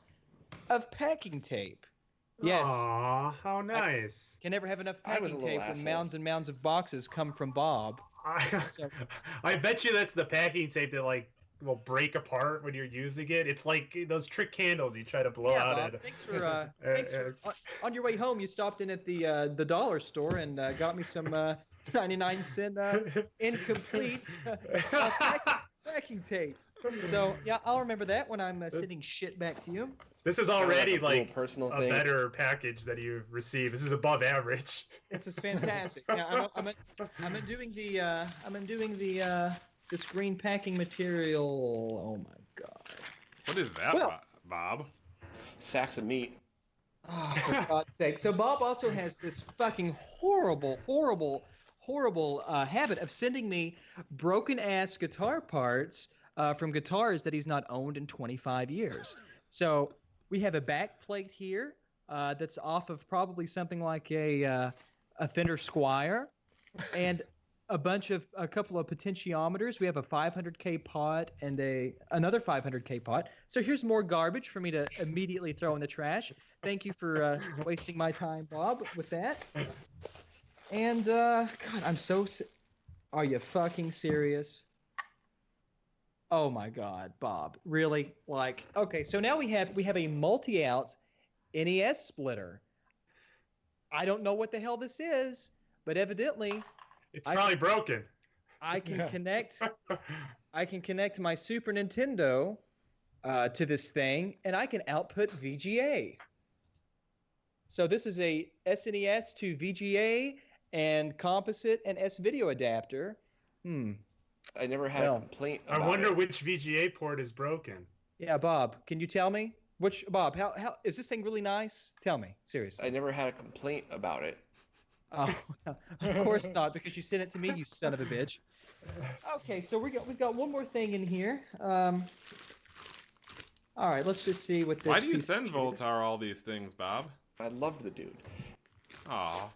of packing tape. Yes. Aw, how nice. Can never have enough I was a packing little tape when asshole. mounds and mounds of boxes come from Bob. So- I bet you that's the packing tape that will break apart when you're using it. It's like those trick candles you try to blow out Bob, at. thanks for on your way home you stopped in at the dollar store and got me some 99-cent incomplete packing tape. So yeah, I'll remember that when I'm sending shit back to you. This is Kinda already a little like personal a thing. better package that you've received. This is above average. This is fantastic. Yeah, I'm doing the this green packing material. Oh my god. What is that, Well- Bob? Sacks of meat. Oh, for God's sake. So Bob also has this fucking horrible habit of sending me broken-ass guitar parts from guitars that he's not owned in 25 years. So we have a back plate here that's off of probably something like a Fender Squier, and a couple of potentiometers. We have a 500K pot and another 500K pot. So here's more garbage for me to immediately throw in the trash. Thank you for wasting my time, Bob, with that. And God, I'm so. Are you fucking serious? Oh my God, Bob, really? Like, okay, so now we have a multi-out NES splitter. I don't know what the hell this is, but evidently It's probably broken. I can connect my Super Nintendo to this thing, and I can output VGA. So this is a SNES to VGA and composite and S-video adapter. I never had a complaint I about wonder it. which VGA port is broken. Yeah, Bob, can you tell me? Bob, how is this thing really nice? Tell me, seriously. I never had a complaint about it. Oh, of course not, because you sent it to me, you son of a bitch. Okay, so we've got one more thing in here. All right, let's just see what this. Why do you piece of send shit is. Voultar all these things, Bob? I loved the dude. Aw.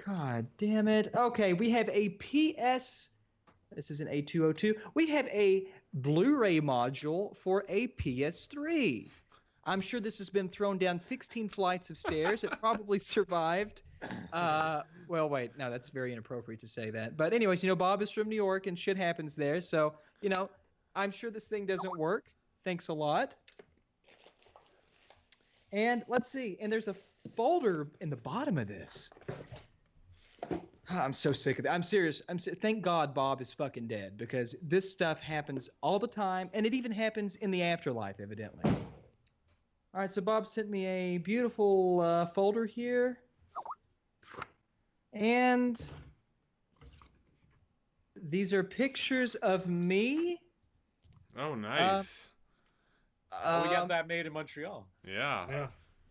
God damn it. Okay, we have a PS. This is an A202. We have a Blu-ray module for a PS3. I'm sure this has been thrown down 16 flights of stairs. It probably survived Well, wait, no, that's very inappropriate to say that. But anyways, Bob is from New York and shit happens there. So, I'm sure this thing doesn't work. Thanks a lot. And let's see. And there's a folder in the bottom of this. I'm so sick of that. I'm serious. Thank God Bob is fucking dead, because this stuff happens all the time, and it even happens in the afterlife, evidently. All right, so Bob sent me a beautiful folder here. And these are pictures of me. Oh, nice. We got that made in Montreal. Yeah.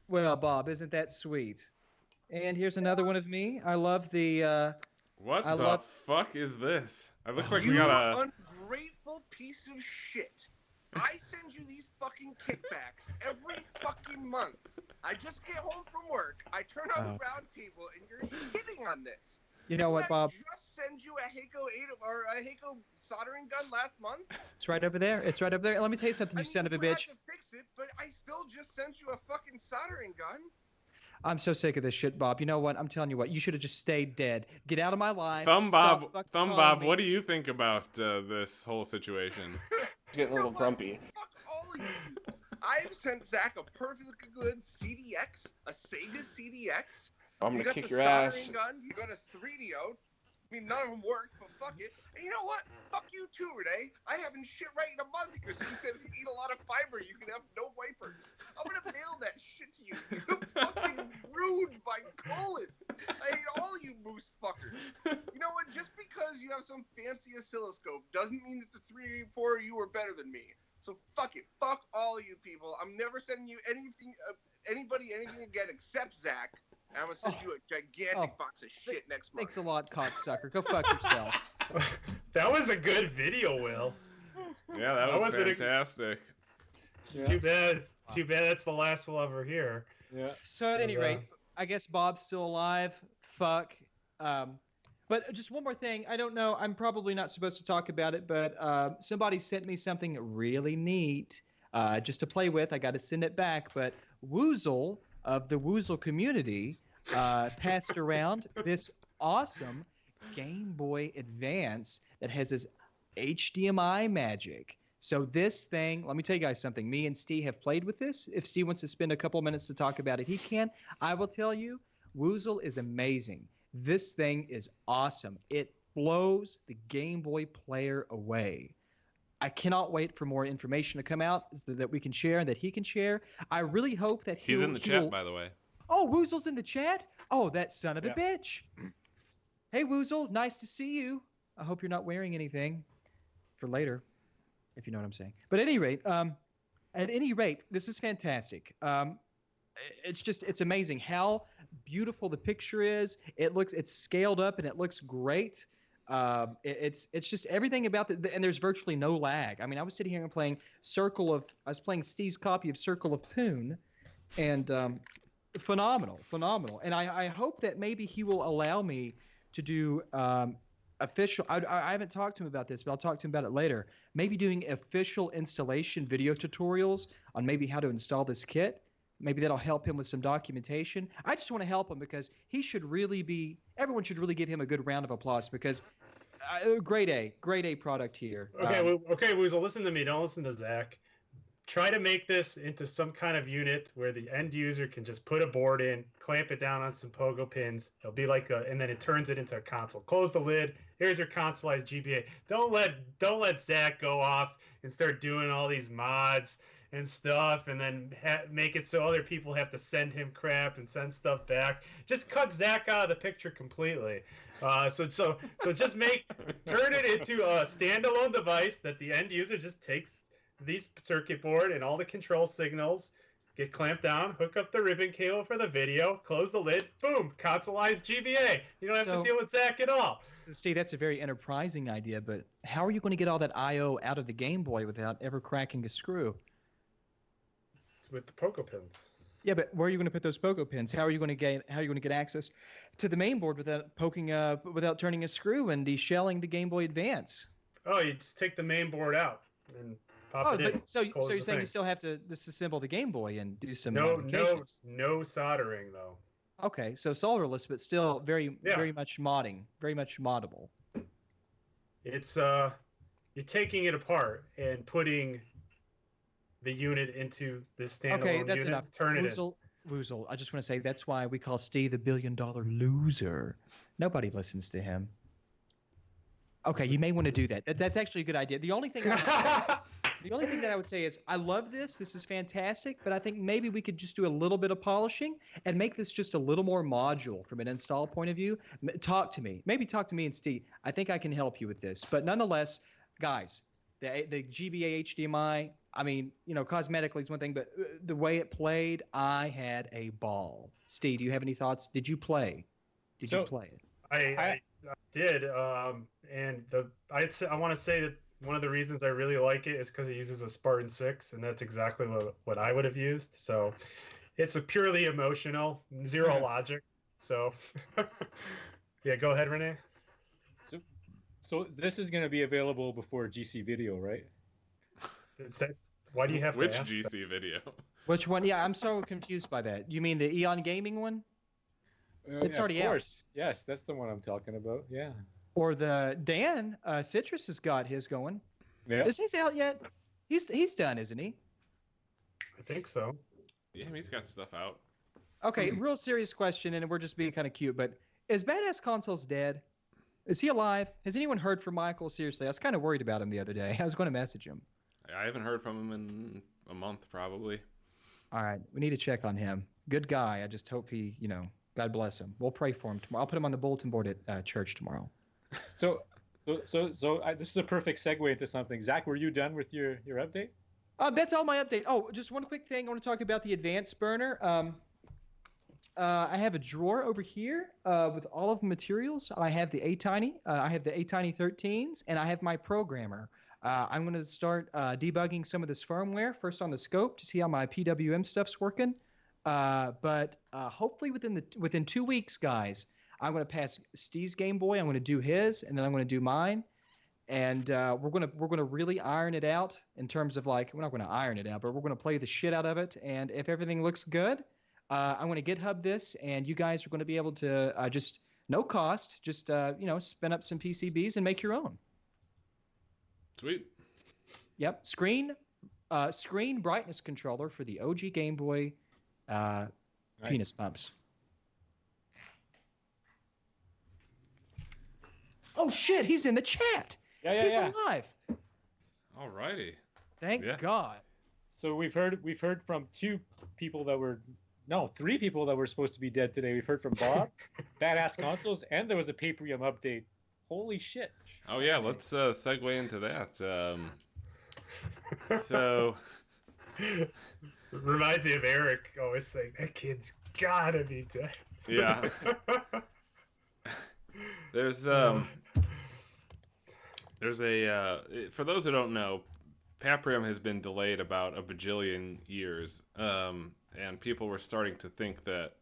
Well, Bob, isn't that sweet? And here's another one of me. I love the... What the fuck is this? It looks like we got a... ungrateful piece of shit. I send you these fucking kickbackz every fucking month. I just get home from work, I turn on the round table, and you're shitting on this. You know what, Bob? I just send you a Heiko soldering gun last month. It's right over there. It's right over there. Let me tell you something, you son of a bitch. I have to fix it, but I still just sent you a fucking soldering gun. I'm so sick of this shit, Bob. You know what? I'm telling you what. You should have just stayed dead. Get out of my life. ThumbBob, what do you think about this whole situation? He's getting a little grumpy. Fuck all of you. I've sent Zach a perfectly good CDX, a Sega CDX. I'm gonna kick your ass. ass. Gun, you got a 3DO. I mean, none of them worked, but fuck it. And you know what? Fuck you too, René. I haven't shit right in a month because you said if you eat a lot of fiber, you can have no wipers. I'm gonna mail that shit to you. You fucking ruined my colon. I hate all you moose fuckers. You know what? Just because you have some fancy oscilloscope doesn't mean that the 3 or 4 of you are better than me. So fuck it. Fuck all you people. I'm never sending you anything, anything again except Zach. I'm gonna send you a gigantic box of shit next month. Thanks a lot, cocksucker. Go fuck yourself. That was a good video, Will. Yeah, that was fantastic. It's too bad. Too bad that's the last we'll ever hear. Yeah. So at any rate, I guess Bob's still alive. Fuck. But just one more thing. I don't know. I'm probably not supposed to talk about it, but somebody sent me something really neat just to play with. I got to send it back. But Woozle of the Woozle community passed around this awesome Game Boy Advance that has this HDMI magic. So this thing, let me tell you guys something. Me and Steve have played with this. If Steve wants to spend a couple minutes to talk about it, he can. I will tell you, Woozle is amazing. This thing is awesome. It blows the Game Boy player away. I cannot wait for more information to come out that we can share and that he can share. I really hope that he's in the chat, by the way. Oh, Woozle's in the chat? Oh, that son of a bitch. Hey, Woozle, nice to see you. I hope you're not wearing anything for later, if you know what I'm saying. But at any rate, this is fantastic. It's amazing how beautiful the picture is. It's scaled up and it looks great. It's just everything about and there's virtually no lag. I mean, I was sitting here and playing I was playing Steve's copy of Circle of Poon, and phenomenal. And I hope that maybe he will allow me to do official. I haven't talked to him about this, but I'll talk to him about it later. Maybe doing official installation video tutorials on maybe how to install this kit. Maybe that'll help him with some documentation. I just want to help him because he should really everyone should really give him a good round of applause because grade A product here. Okay, Woozle, listen to me. Don't listen to Zach. Try to make this into some kind of unit where the end user can just put a board in, clamp it down on some pogo pins. It'll be like and then it turns it into a console. Close the lid. Here's your consoleized GBA. Don't let Zach go off and start doing all these mods and stuff, and then make it so other people have to send him crap and send stuff back. Just cut Zach out of the picture completely. So just turn it into a standalone device that the end user just takes these circuit board and all the control signals, get clamped down, hook up the ribbon cable for the video, close the lid, boom, consoleized GBA. You don't have to deal with Zach at all. Steve, that's a very enterprising idea, but how are you going to get all that I/O out of the Game Boy without ever cracking a screw? With the pogo pins. Yeah, but where are you going to put those pogo pins? How are you going to get access to the main board without turning a screw and deshelling the Game Boy Advance? Oh, you just take the main board out and pop it in. So you're saying you still have to disassemble the Game Boy and do some no modifications? No soldering though. Okay, so solderless, but still very much modding, very much moddable. It's you're taking it apart and putting the unit into this standalone Okay, that's unit. enough. Turn it in. Woozle, I just want to say that's why we call Steve the $1 billion loser. Nobody listens to him. Okay, you may want to do that. That's actually a good idea. The only thing that I would say is I love this. This is fantastic, but I think maybe we could just do a little bit of polishing and make this just a little more modular from an install point of view. Talk to me. Maybe talk to me and Steve. I think I can help you with this. But nonetheless, guys, the GBA HDMI, I mean, cosmetically is one thing, but the way it played, I had a ball. Steve, do you have any thoughts? Did you play? Did you play it? I did, and I want to say that one of the reasons I really like it is because it uses a Spartan 6, and that's exactly what I would have used. So it's a purely emotional, zero logic. So yeah, go ahead, René. So this is going to be available before GC Video, right? Why do you have which to ask GC video? Which one? Yeah, I'm so confused by that. You mean the Eon Gaming one? It's already of out. course. Yes, that's the one I'm talking about. Yeah. Or the Dan Citrus has got his going. Yeah. Is his out yet? He's done, isn't he? I think so. Yeah, he's got stuff out. Okay, real serious question, and we're just being kind of cute, but is Badass Consoles dead? Is he alive? Has anyone heard from Michael? Seriously, I was kind of worried about him the other day. I was going to message him. I haven't heard from him in a month, probably. All right, we need to check on him. Good guy. I just hope he, God bless him. We'll pray for him tomorrow. I'll put him on the bulletin board at church tomorrow. So this is a perfect segue into something. Zach, were you done with your update? That's all my update. Oh, just one quick thing. I want to talk about the advanced burner. I have a drawer over here with all of the materials. I have the A-Tiny. I have the A-Tiny 13s, and I have my programmer. I'm going to start debugging some of this firmware, first on the scope to see how my PWM stuff's working. But hopefully within 2 weeks, guys, I'm going to pass Steve's Game Boy. I'm going to do his, and then I'm going to do mine. And we're gonna really iron it out in terms of we're not going to iron it out, but we're going to play the shit out of it. And if everything looks good, I'm going to GitHub this, and you guys are going to be able to just no cost, just spin up some PCBs and make your own. Sweet. Yep. Screen brightness controller for the OG Game Boy penis pumps. Oh shit! He's in the chat. He's alive. Alrighty. Thank God. So we've heard from three people that were supposed to be dead today. We've heard from Bob, Badass Consoles, and there was a Paprium update. Holy shit. Oh yeah, let's segue into that. So It reminds me of Eric always saying, that kid's gotta be dead. yeah, there's a for those who don't know, Paprium has been delayed about a bajillion years, and people were starting to think that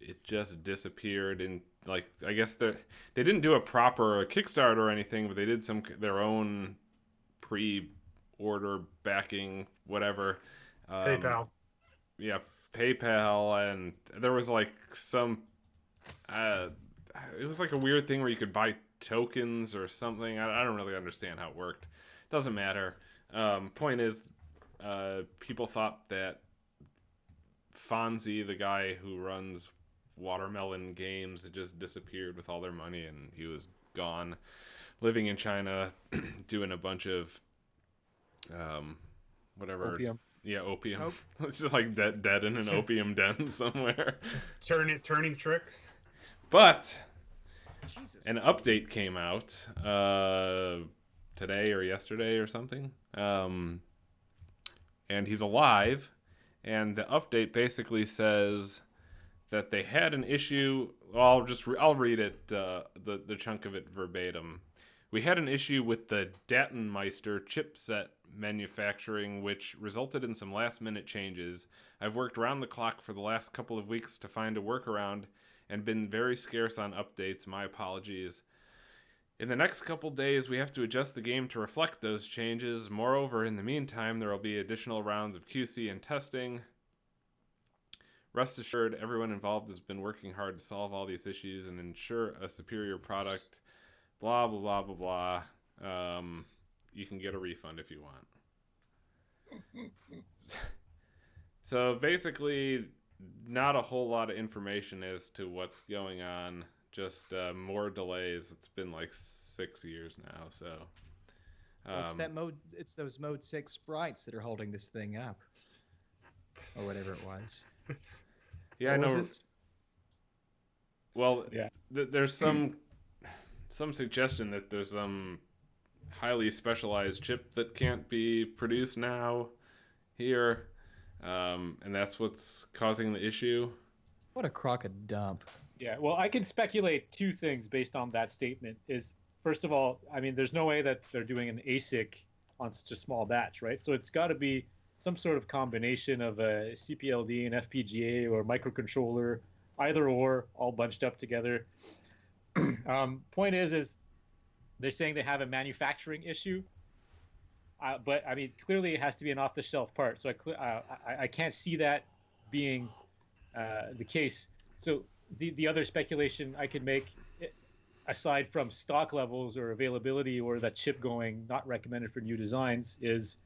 it just disappeared. And I guess they didn't do a proper Kickstarter or anything, but they did their own pre-order backing, whatever. PayPal. Yeah, PayPal, and there was some. It was a weird thing where you could buy tokens or something. I don't really understand how it worked. Doesn't matter. Point is, people thought that Fonzie, the guy who runs Watermelon Games, had just disappeared with all their money, and he was gone, living in China, doing a bunch of whatever. Opium. Yeah, opium. It's just dead in an opium den somewhere. Turning tricks. But Jesus. an update came out today or yesterday or something, and he's alive. And the update basically says that they had an issue. I'll read it, the chunk of it verbatim. We had an issue with the Datenmeister chipset manufacturing, which resulted in some last-minute changes. I've worked round the clock for the last couple of weeks to find a workaround and been very scarce on updates. My apologies. In the next couple days, we have to adjust the game to reflect those changes. Moreover, in the meantime, there will be additional rounds of QC and testing. Rest assured, everyone involved has been working hard to solve all these issues and ensure a superior product. Blah, blah, blah, blah, blah. You can get a refund if you want. So basically, not a whole lot of information as to what's going on. Just more delays. It's been like 6 years now. So It's that mode. It's those Mode 6 sprites that are holding this thing up, or whatever it was. Yeah, I know. Well, Yeah. There's some suggestion that there's some highly specialized chip that can't be produced now here, and that's what's causing the issue. What a crock of dump. Yeah, well, I can speculate two things based on that statement. Is first of all, I mean, there's no way that they're doing an ASIC on such a small batch, right? So it's got to be some sort of combination of a CPLD, an FPGA, or microcontroller, either or, all bunched up together. Point is they're saying they have a manufacturing issue, but I mean, clearly it has to be an off-the-shelf part. So I can't see that being the case. So the other speculation I could make, aside from stock levels or availability or that chip going not recommended for new designs, is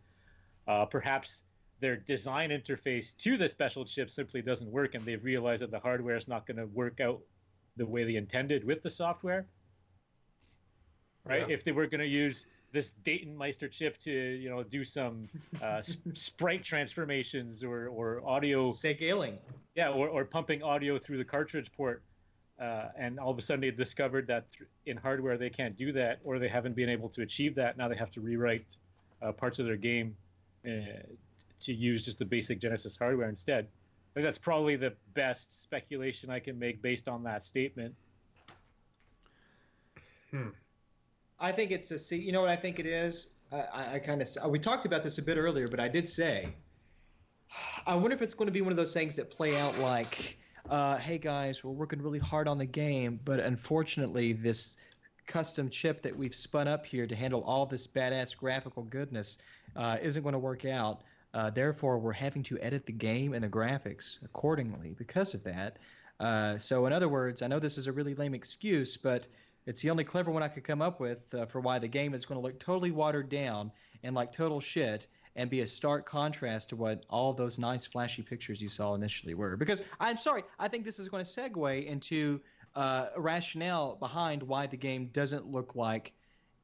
perhaps their design interface to the special chip simply doesn't work, and they've realized that the hardware is not going to work out the way they intended with the software. Right? Yeah. If they were going to use this Daytonmeister chip to, do some sprite transformations or audio scaling, or pumping audio through the cartridge port, and all of a sudden they discovered that in hardware they can't do that, or they haven't been able to achieve that. Now they have to rewrite parts of their game to use just the basic Genesis hardware instead. I think that's probably the best speculation I can make based on that statement. I think it's you know what I think it is? We talked about this a bit earlier, but I did say, I wonder if it's going to be one of those things that play out like, hey guys, we're working really hard on the game, but unfortunately this custom chip that we've spun up here to handle all this badass graphical goodness isn't going to work out. Therefore, we're having to edit the game and the graphics accordingly because of that. So in other words, I know this is a really lame excuse, but it's the only clever one I could come up with for why the game is going to look totally watered down and like total shit and be a stark contrast to what all those nice flashy pictures you saw initially were. Because I'm sorry, I think this is going to segue into a rationale behind why the game doesn't look like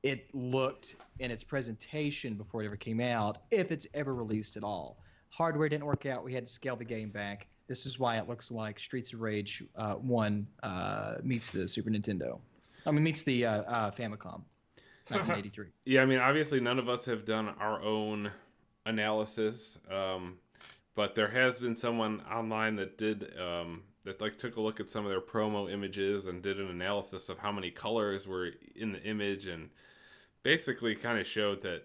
it looked in its presentation before it ever came out, if it's ever released at all. Hardware didn't work out. We had to scale the game back. This is why it looks like Streets of Rage 1 meets the Super Nintendo. Meets the Famicom, 1983. Yeah, I mean, obviously none of us have done our own analysis, but there has been someone online that did that took a look at some of their promo images and did an analysis of how many colors were in the image, and basically kind of showed that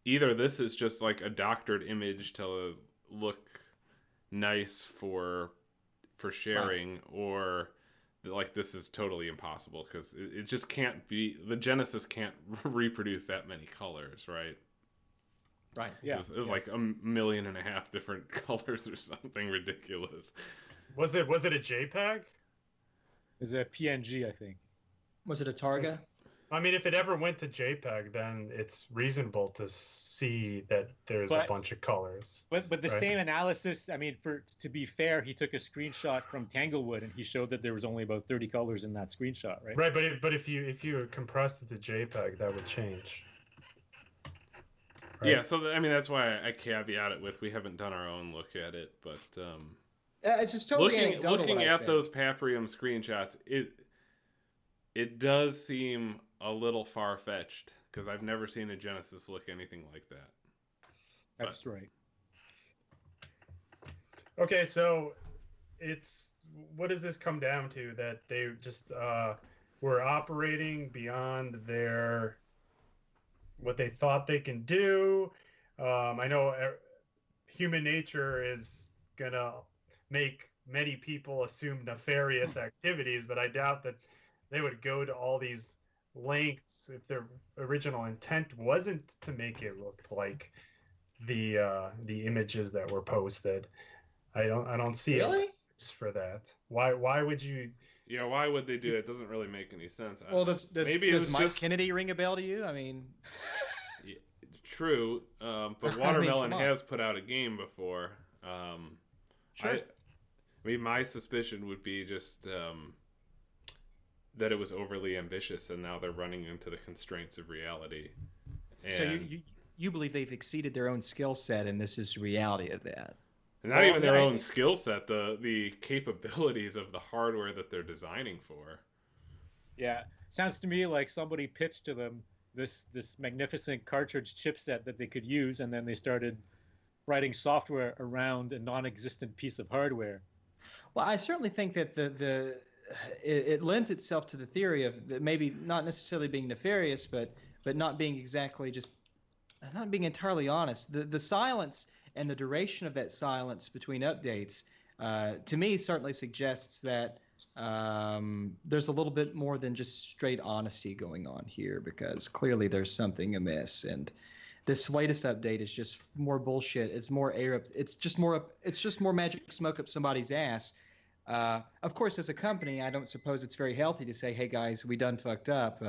either this is just like a doctored image to look nice for sharing, right, or like this is totally impossible because it just can't be. The Genesis can't reproduce that many colors, right? Right. Yeah. It was like 1.5 million different colors or something ridiculous. Was it a JPEG? It was a PNG, I think. Was it a Targa? I mean, if it ever went to JPEG, then it's reasonable to see that there's a bunch of colors. But the same analysis, I mean, to be fair, he took a screenshot from Tanglewood and he showed that there was only about 30 colors in that screenshot, right? Right, but if you compressed it to JPEG, that would change. Right? Yeah, so I mean that's why I caveat it with we haven't done our own look at it, but it's just totally looking at those Paprium screenshots, it does seem a little far-fetched because I've never seen a Genesis look anything like that. That's right. Okay, so what does this come down to? That they just were operating beyond what they thought they can do. I know human nature is gonna make many people assume nefarious activities, but I doubt that they would go to all these lengths if their original intent wasn't to make it look like the images that were posted. I don't see really? it. for that. Why would you? Yeah, why would they do it? It doesn't really make any sense. Well, does maybe it was Mike just Kennedy ring a bell to you? I mean, yeah, true, but I mean, Watermelon come on. has put out a game before. Sure. I mean, my suspicion would be just that it was overly ambitious, and now they're running into the constraints of reality. And so you believe they've exceeded their own skill set, and this is reality of that. not even their own skill set, the capabilities of the hardware that they're designing for. Yeah, sounds to me like somebody pitched to them this magnificent cartridge chipset that they could use, and then they started writing software around a non-existent piece of hardware. Well, I certainly think that it lends itself to the theory of that maybe not necessarily being nefarious, but not being exactly just not being entirely honest. The silence and the duration of that silence between updates, to me, certainly suggests that there's a little bit more than just straight honesty going on here, because clearly there's something amiss. And this latest update is just more bullshit. It's more air. It's just more magic smoke up somebody's ass. Of course, as a company, I don't suppose it's very healthy to say, "Hey guys, we done fucked up.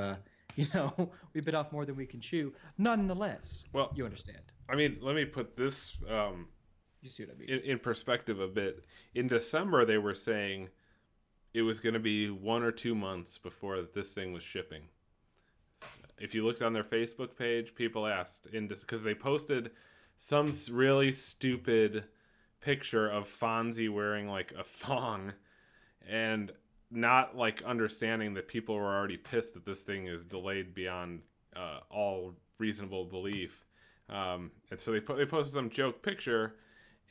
We bit off more than we can chew." Nonetheless, Well, you understand. I mean, let me put this You see what I mean? in perspective a bit. In December, they were saying it was going to be 1 or 2 months before this thing was shipping. If you looked on their Facebook page, people asked because they posted some really stupid picture of Fonzie wearing like a thong, and not like understanding that people were already pissed that this thing is delayed beyond all reasonable belief. And so they posted some joke picture,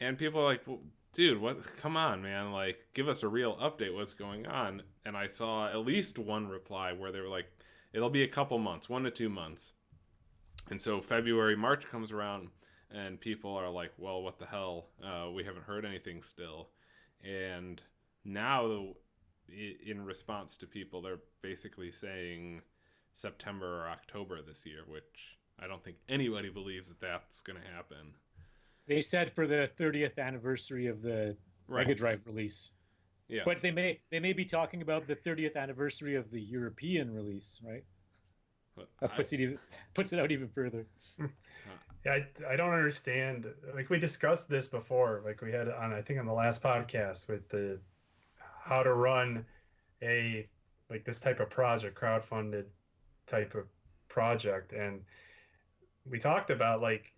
and people are like, well, dude, what? Come on, man! Like, give us a real update. What's going on? And I saw at least one reply where they were like, "It'll be a couple months, 1 to 2 months." And so February, March comes around, and people are like, "Well, what the hell? We haven't heard anything still." And now, in response to people, they're basically saying September or October this year, which I don't think anybody believes that that's going to happen. They said for the 30th anniversary of the Mega Drive release. Yeah. But they may be talking about the 30th anniversary of the European release, right? That puts it out even further. Yeah, I don't understand. Like, we discussed this before. Like, we had on, I think, on the last podcast with the how to run this type of project, crowdfunded type of project, and we talked about, like,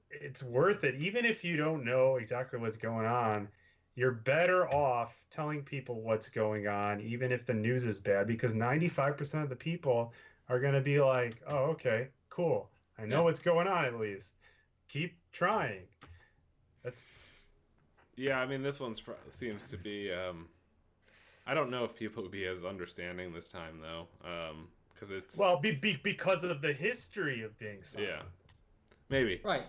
it's worth it even if you don't know exactly what's going on. You're better off telling people what's going on, even if the news is bad, because 95% of the people are going to be like, "Oh, okay, cool. I know what's going on at least. Keep trying." Yeah, I mean, this one seems to be... I don't know if people would be as understanding this time, though, because it's... Well, because of the history of being silent. Yeah, maybe. Right.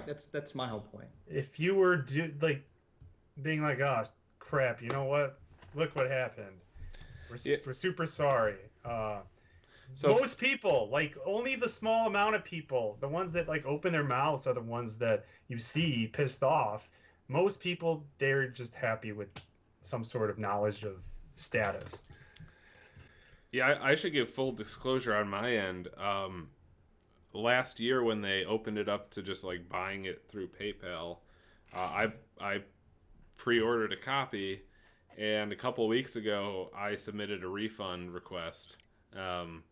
That's my whole point. If you were being like, "Oh, crap, you know what? Look what happened. We're super sorry." So most people, like, only the small amount of people, the ones that like open their mouths are the ones that you see pissed off. Most people, they're just happy with some sort of knowledge of status. Yeah, I should give full disclosure on my end. Last year when they opened it up to just like buying it through PayPal, I pre-ordered a copy, and a couple of weeks ago I submitted a refund request. And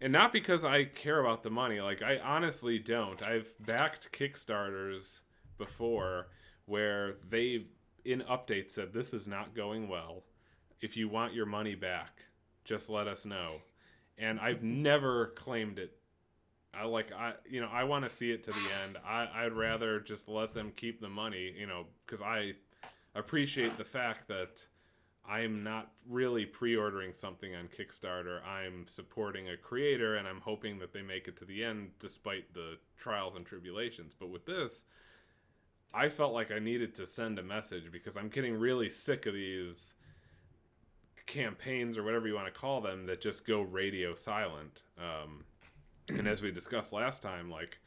not because I care about the money. Like, I honestly don't. I've backed Kickstarters before where they've, in updates, said this is not going well. If you want your money back, just let us know. And I've never claimed it. I want to see it to the end. I'd rather just let them keep the money, because I appreciate the fact that I'm not really pre-ordering something on Kickstarter. I'm supporting a creator, and I'm hoping that they make it to the end despite the trials and tribulations. But with this, I felt like I needed to send a message, because I'm getting really sick of these campaigns, or whatever you want to call them, that just go radio silent. And as we discussed last time, like,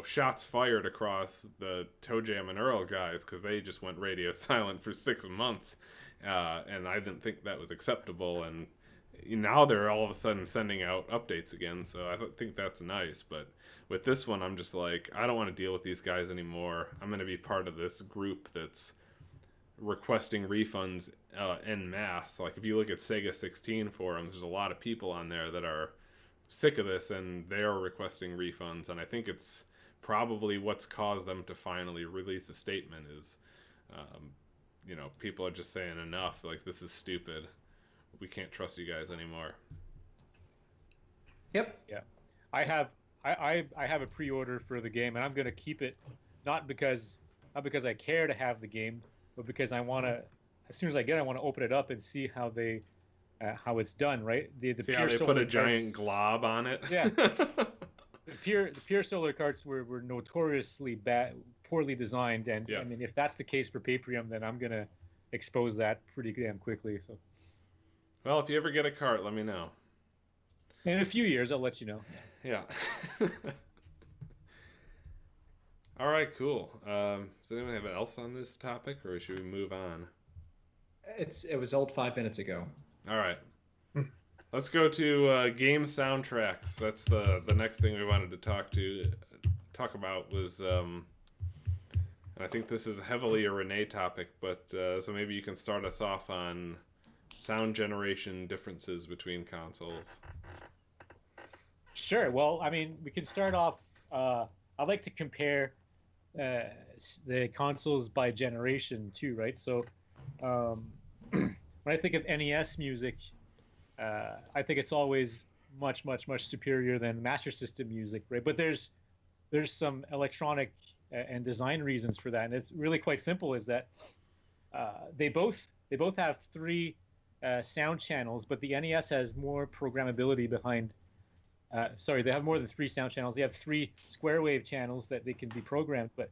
shots fired across the Toe Jam and Earl guys because they just went radio silent for 6 months, and I didn't think that was acceptable. And now they're all of a sudden sending out updates again, so I think that's nice. But with this one, I'm just like, I don't want to deal with these guys anymore. I'm going to be part of this group that's requesting refunds en masse. Like, if you look at Sega 16 forums, there's a lot of people on there that are sick of this, and they're requesting refunds. And I think it's probably what's caused them to finally release a statement is, people are just saying enough. Like, this is stupid. We can't trust you guys anymore. Yep. Yeah, I have a pre-order for the game, and I'm gonna keep it, not because I care to have the game, but because I want to. As soon as I get it, I want to open it up and see how how it's done. Right. The see how they put a giant glob on it. Yeah. the pure solar carts were notoriously poorly designed, and yeah. I mean, if that's the case for Paprium, then I'm gonna expose that pretty damn quickly. So. Well, if you ever get a cart, let me know. In a few years, I'll let you know. Yeah. All right, cool. Does anyone have else on this topic, or should we move on? It was old 5 minutes ago. All right. Let's go to game soundtracks. That's the next thing we wanted to talk about was, and I think this is heavily a René topic, but so maybe you can start us off on sound generation differences between consoles. Sure. Well, I mean, we can start off. I like to compare the consoles by generation too, right? So when I think of NES music, I think it's always much superior than Master System music, right? But there's some electronic and design reasons for that, and it's really quite simple. Is that they both have 3 sound channels, but the NES has more programmability behind. They have more than 3 sound channels. They have 3 square wave channels that they can be programmed, but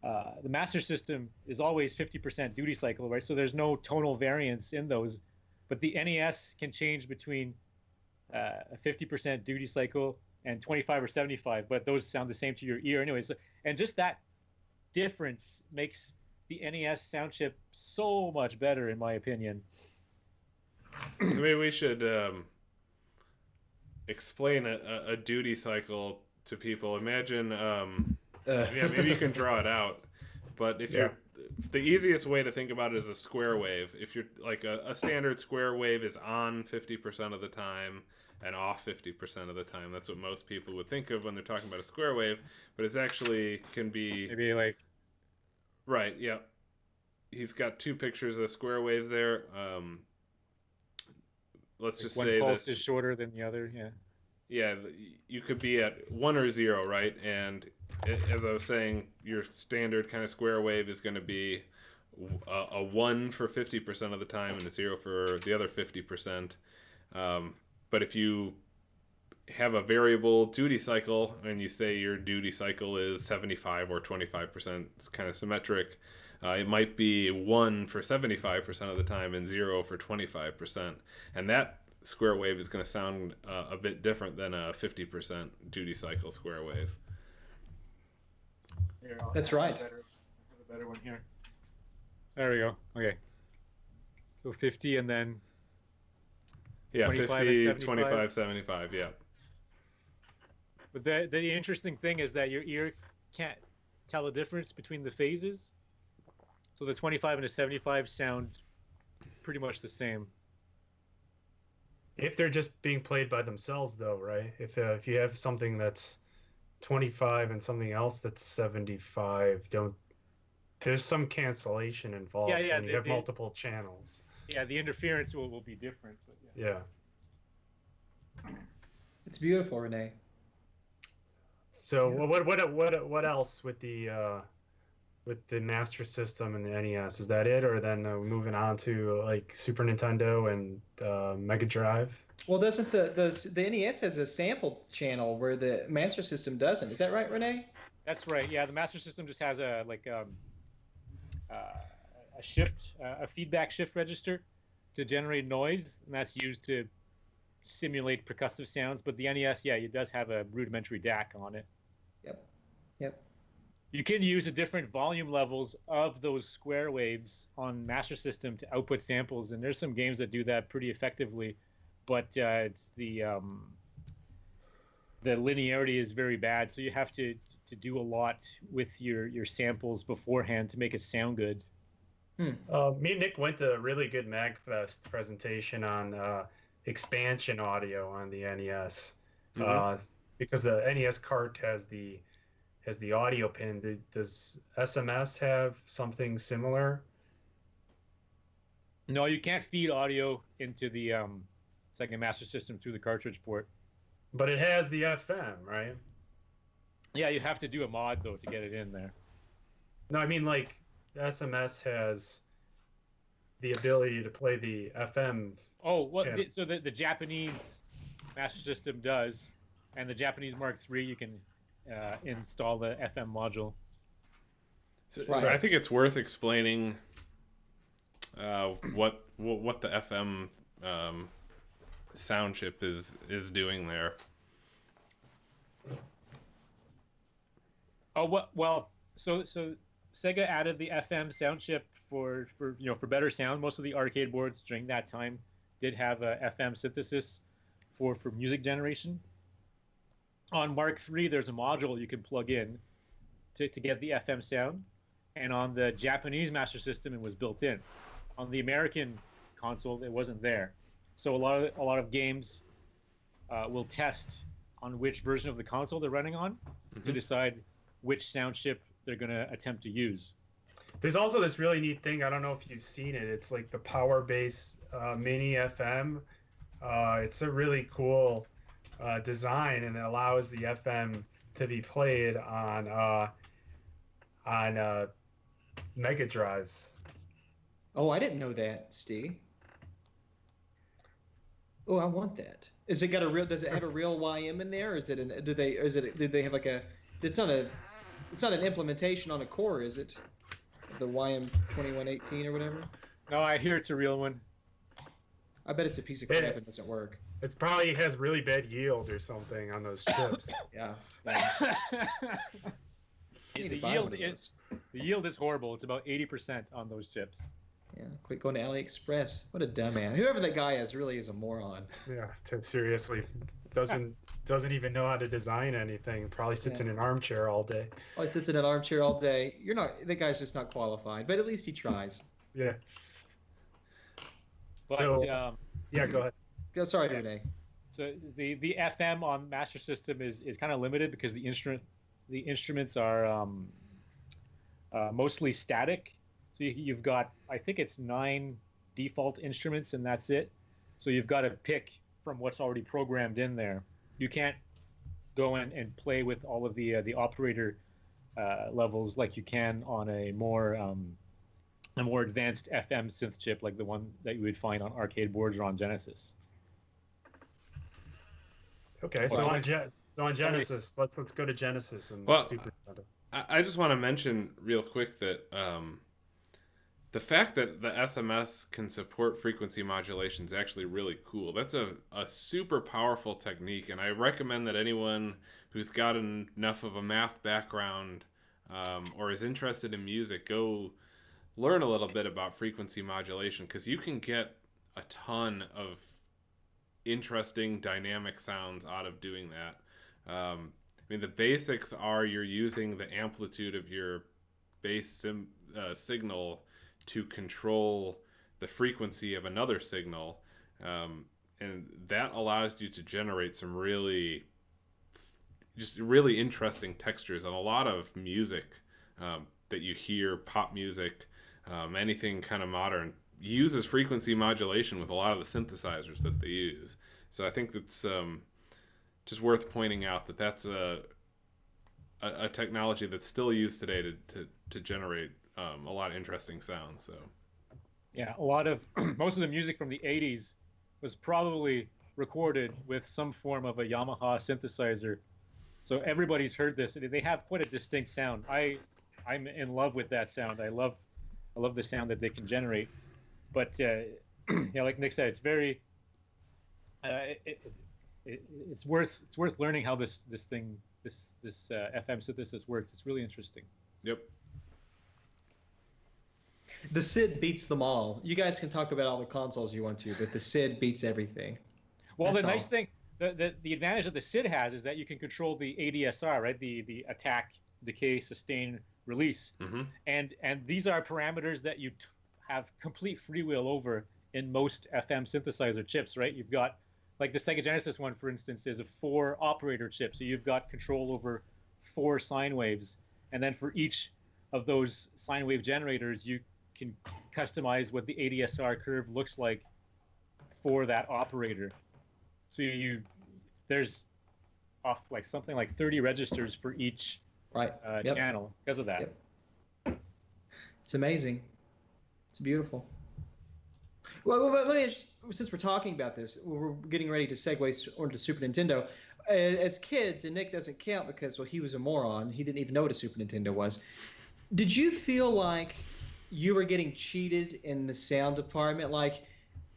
the Master System is always 50% duty cycle, right? So there's no tonal variance in those, but the NES can change between a 50% duty cycle and 25 or 75, but those sound the same to your ear anyway. So, and just that difference makes the NES sound chip so much better, in my opinion. So maybe we should explain a duty cycle to people. Imagine, maybe you can draw it out. But if you're, the easiest way to think about it is a square wave. If you're like a standard square wave is on 50% of the time and off 50% of the time. That's what most people would think of when they're talking about a square wave. But it's actually can be maybe like right. Yeah, he's got 2 pictures of square waves there. Let's just say one pulse that is shorter than the other. Yeah, you could be at 1 or 0, right? And as I was saying, your standard kind of square wave is going to be a 1 for 50% of the time and a 0 for the other 50%. But if you have a variable duty cycle and you say your duty cycle is 75 or 25%, it's kind of symmetric. It might be 1 for 75% of the time and 0 for 25%. And that square wave is going to sound a bit different than a 50% duty cycle square wave. Here, That's right. I have a better one here. There we go. Okay. So 50 and then... Yeah, 50, 75. 25, 75, yeah. But the interesting thing is that your ear can't tell the difference between the phases. So the 25 and the 75 sound pretty much the same. If they're just being played by themselves, though, right? If you have something that's 25 and something else that's 75, there's some cancellation involved when you have multiple channels. Yeah, the interference will be different. But yeah. It's beautiful, René. So what else with the Master System and the NES? Is that it, or then moving on to like Super Nintendo and Mega Drive? Well, doesn't the NES has a sample channel where the Master System doesn't? Is that right, René? That's right. Yeah, the Master System just has a feedback shift register to generate noise, and that's used to simulate percussive sounds. But the NES, it does have a rudimentary DAC on it. Yep. You can use the different volume levels of those square waves on Master System to output samples, and there's some games that do that pretty effectively, but it's the linearity is very bad, so you have to do a lot with your samples beforehand to make it sound good. Me and Nick went to a really good MagFest presentation on expansion audio on the NES, because the NES cart has the audio pin. Does SMS have something similar? No, you can't feed audio into the Sega Master System through the cartridge port. But it has the FM, right? Yeah, you have to do a mod though to get it in there. No, I mean like SMS has the ability to play the FM. Oh, well, so the Japanese Master System does, and the Japanese Mark III you can install the FM module. So, right. I think it's worth explaining what the FM sound chip is doing there. Oh well, so Sega added the FM sound chip for better sound. Most of the arcade boards during that time did have a FM synthesis for music generation. On Mark III, there's a module you can plug in to get the FM sound, and on the Japanese Master System, it was built in. On the American console, it wasn't there. So a lot of games will test on which version of the console they're running on to decide which sound chip they're going to attempt to use. There's also this really neat thing. I don't know if you've seen it. It's like the Power Base Mini FM. It's a really cool design, and it allows the FM to be played on Mega Drives. Oh, I didn't know that, Steve. Oh, I want that. Is it got a real? Does it have a real YM in there? Or is it? Do they have like a? It's not an implementation on a core, is it? The YM 2118 or whatever. No, I hear it's a real one. I bet it's a piece of crap and doesn't work. It probably has really bad yield or something on those chips. Yeah. The yield is horrible. It's about 80% on those chips. Yeah, quit going to AliExpress. What a dumbass. Whoever that guy is really is a moron. Yeah, seriously. Doesn't even know how to design anything. Probably sits in an armchair all day. Oh, he sits in an armchair all day. The guy's just not qualified, but at least he tries. Yeah. But yeah, go ahead. Sorry, René. So the FM on Master System is kind of limited because the instruments are mostly static. So you've got, I think it's 9 default instruments, and that's it. So you've got to pick from what's already programmed in there. You can't go in and play with all of the operator levels like you can on a more advanced FM synth chip, like the one that you would find on arcade boards or on Genesis. Okay, so on Genesis, let's go to Genesis and Super Nintendo. I just want to mention real quick that the fact that the SMS can support frequency modulation is actually really cool. That's a super powerful technique, and I recommend that anyone who's got enough of a math background or is interested in music go learn a little bit about frequency modulation, because you can get a ton of interesting dynamic sounds out of doing that. I mean, the basics are you're using the amplitude of your base signal to control the frequency of another signal, and that allows you to generate some really interesting textures. And a lot of music that you hear, pop music, anything kind of modern, uses frequency modulation with a lot of the synthesizers that they use. So I think it's just worth pointing out that that's a technology that's still used today to generate a lot of interesting sounds. So yeah, a lot of most of the music from the 80s was probably recorded with some form of a Yamaha synthesizer. So everybody's heard this. They have quite a distinct sound. I'm in love with that sound. I love the sound that they can generate. But yeah, like Nick said, it's very it's worth learning how this thing this FM synthesis works. It's really interesting. Yep. The SID beats them all. You guys can talk about all the consoles you want to, but the SID beats everything. Well, That's the nice all. thing, the advantage that the SID has is that you can control the ADSR, right? The attack, decay, sustain, release, and these are parameters that you have complete freewheel over in most FM synthesizer chips, right? You've got, like the Sega Genesis one, for instance, is a 4 operator chip, so you've got control over 4 sine waves, and then for each of those sine wave generators, you can customize what the ADSR curve looks like for that operator. So there's like something like 30 registers for each channel because of that. Yep. It's amazing. It's beautiful. Well, let me just, since we're talking about this, we're getting ready to segue onto Super Nintendo. As kids, and Nick doesn't count because, well, he was a moron. He didn't even know what a Super Nintendo was. Did you feel like you were getting cheated in the sound department? Like,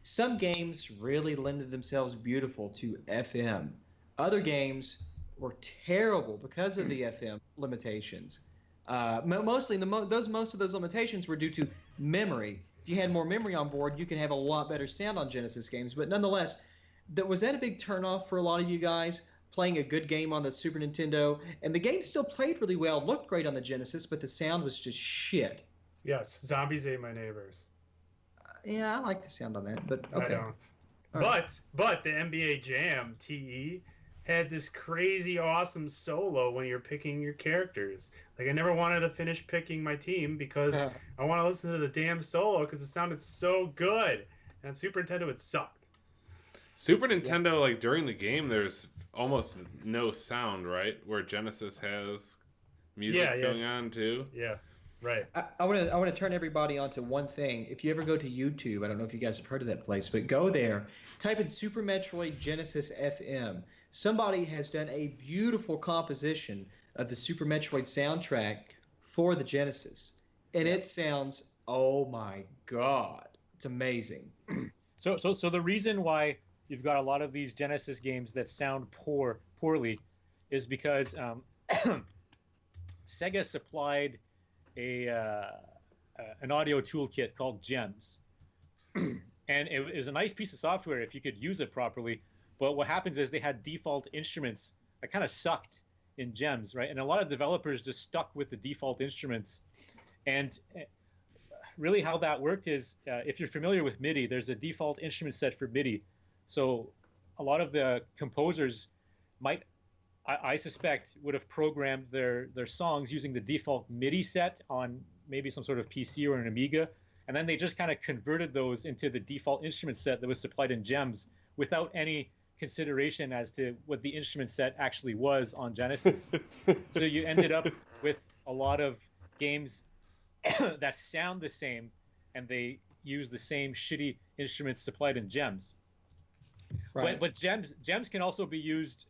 some games really lended themselves beautiful to FM. Other games were terrible because of the FM limitations. Mostly, most of those limitations were due to memory. If you had more memory on board, you could have a lot better sound on Genesis games. But nonetheless, was that a big turnoff for a lot of you guys, playing a good game on the Super Nintendo? And the game still played really well, looked great on the Genesis, but the sound was just shit. Yes, Zombies Ate My Neighbors. Yeah, I like the sound on that, but okay. I don't. But the NBA Jam TE had this crazy awesome solo when you're picking your characters. Like, I never wanted to finish picking my team because I want to listen to the damn solo because it sounded so good. And on Super Nintendo, it sucked. Super Nintendo, like during the game, there's almost no sound, right? Where Genesis has music going on too. Yeah. Right. I want to turn everybody onto one thing. If you ever go to YouTube, I don't know if you guys have heard of that place, but go there, type in Super Metroid Genesis FM. Somebody has done a beautiful composition of the Super Metroid soundtrack for the Genesis, and it sounds, oh my god, it's amazing. So the reason why you've got a lot of these Genesis games that sound poorly is because Sega supplied an audio toolkit called GEMS, and it is a nice piece of software if you could use it properly. But what happens is they had default instruments that kind of sucked in GEMS, right? And a lot of developers just stuck with the default instruments. And really how that worked is, if you're familiar with MIDI, there's a default instrument set for MIDI. So a lot of the composers might, I suspect, would have programmed their songs using the default MIDI set on maybe some sort of PC or an Amiga. And then they just kind of converted those into the default instrument set that was supplied in GEMS without any consideration as to what the instrument set actually was on Genesis. So you ended up with a lot of games that sound the same, and they use the same shitty instruments supplied in GEMS. Right. But GEMS can also be used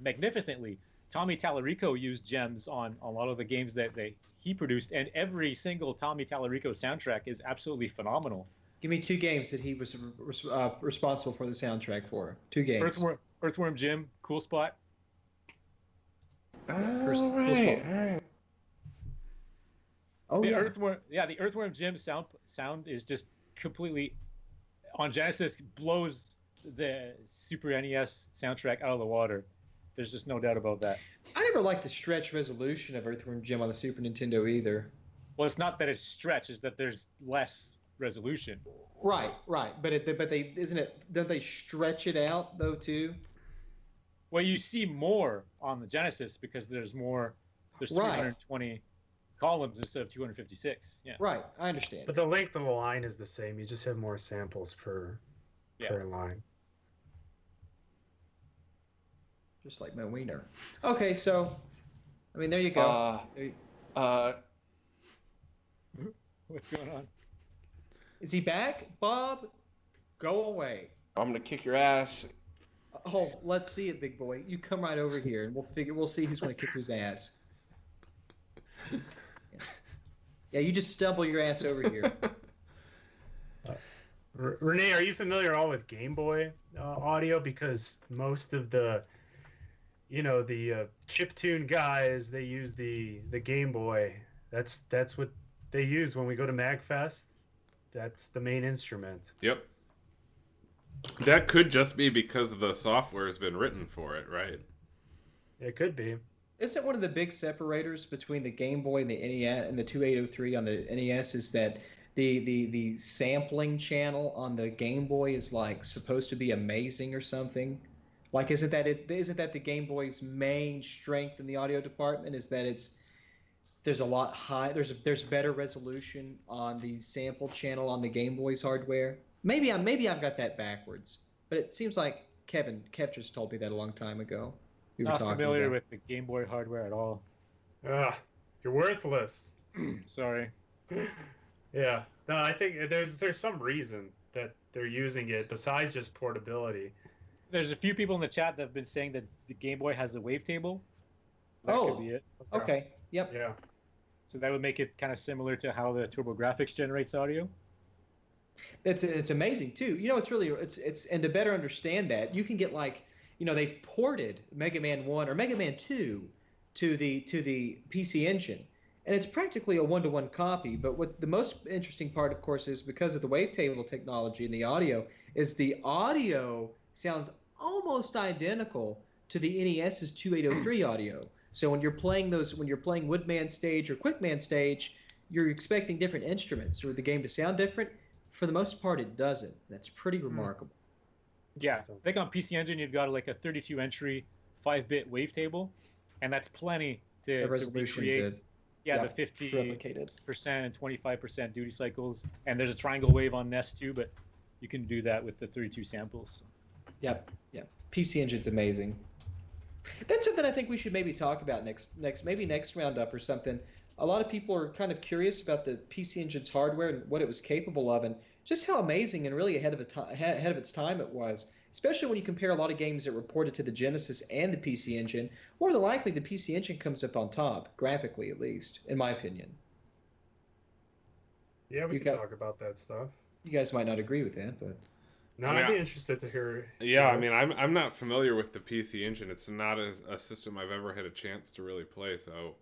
magnificently. Tommy Tallarico used GEMS on a lot of the games that he produced, and every single Tommy Tallarico soundtrack is absolutely phenomenal. Give me 2 games that he was responsible for the soundtrack for. 2 games. Earthworm Jim, Cool Spot. All right. Oh, the yeah. The Earthworm Jim sound is just completely, on Genesis, blows the Super NES soundtrack out of the water. There's just no doubt about that. I never liked the stretch resolution of Earthworm Jim on the Super Nintendo either. Well, it's not that it's stretched; it's that there's less resolution. Right. But don't they stretch it out though too? Well, you see more on the Genesis because there's 320 columns instead of 256. Yeah. Right. I understand. But the length of the line is the same. You just have more samples per line. Just like my wiener. Okay, so, I mean, there you go. What's going on? Is he back? Bob, go away. I'm gonna kick your ass. Oh, let's see it, big boy. You come right over here, and we'll see who's going to kick whose ass. Yeah, you just stumble your ass over here. Renee, are you familiar at all with Game Boy audio? Because most of the you know, the chiptune guys, they use the Game Boy. That's what they use when we go to MagFest. That's the main instrument. Yep. That could just be because the software has been written for it, right? It could be. Isn't one of the big separators between the Game Boy and the NES and the 2803 on the NES is that the sampling channel on the Game Boy is like supposed to be amazing or something? Like, isn't that the Game Boy's main strength in the audio department is that there's a lot high there's better resolution on the sample channel on the Game Boy's hardware? Maybe I've got that backwards, but it seems like Kev just told me that a long time ago. We were Not talking familiar about. with the Game Boy hardware at all. You're worthless. Sorry. Yeah. No, I think there's some reason that they're using it besides just portability. There's a few people in the chat that have been saying that the Game Boy has a wavetable. That Oh. could be it. Okay. Yep. Yeah. So that would make it kind of similar to how the TurboGrafx generates audio. It's amazing too. You know, it's and to better understand that, you can get like, you know, they've ported Mega Man 1 or Mega Man 2 to the PC Engine, and it's practically a one-to-one copy. But what the most interesting part, of course, is because of the wavetable technology and the audio, is the audio sounds almost identical to the NES's 2803 audio. So when you're playing Woodman stage or Quickman stage, you're expecting different instruments or the game to sound different. For the most part, it doesn't. That's pretty remarkable. Yeah, I think on PC Engine you've got like a 32 entry 5-bit wavetable, and that's plenty to resolution recreate. good. Yeah, Yeah, the 50% replicated. and 25% duty cycles, and there's a triangle wave on NES too, but you can do that with the 32 samples. Yep. PC Engine's amazing. That's something I think we should maybe talk about next roundup or something. A lot of people are kind of curious about the PC Engine's hardware and what it was capable of, and just how amazing and really ahead of its time it was. Especially when you compare a lot of games that were ported to the Genesis and the PC Engine. More than likely, the PC Engine comes up on top, graphically at least, in my opinion. Yeah, we can talk about that stuff. You guys might not agree with that, but no, I'd be interested to hear. Yeah, I mean, I'm not familiar with the PC Engine. It's not a system I've ever had a chance to really play, so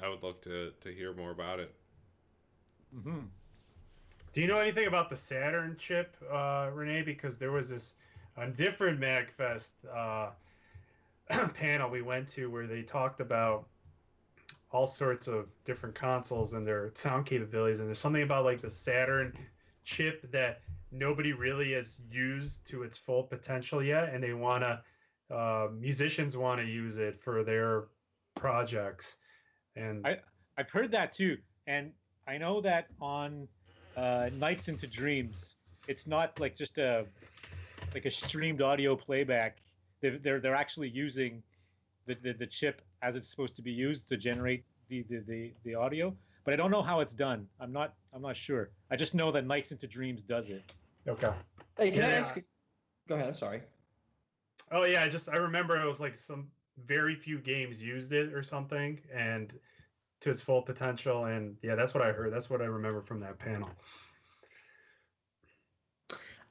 I would love to hear more about it. Mm-hmm. Do you know anything about the Saturn chip, René? Because there was a different MagFest panel we went to where they talked about all sorts of different consoles and their sound capabilities, and there's something about like the Saturn chip that nobody really has used to its full potential yet, and they musicians want to use it for their projects. And I've heard that too, and I know that on Nights into Dreams, it's not like just a streamed audio playback. They're actually using the chip as it's supposed to be used to generate the audio, but I don't know how it's done. I'm not sure. I just know that Nights into Dreams does it. Okay. Hey, can I ask? Go ahead. I'm sorry. Oh yeah, I remember it was like some very few games used it or something, and to its full potential. And yeah, that's what I heard. That's what I remember from that panel.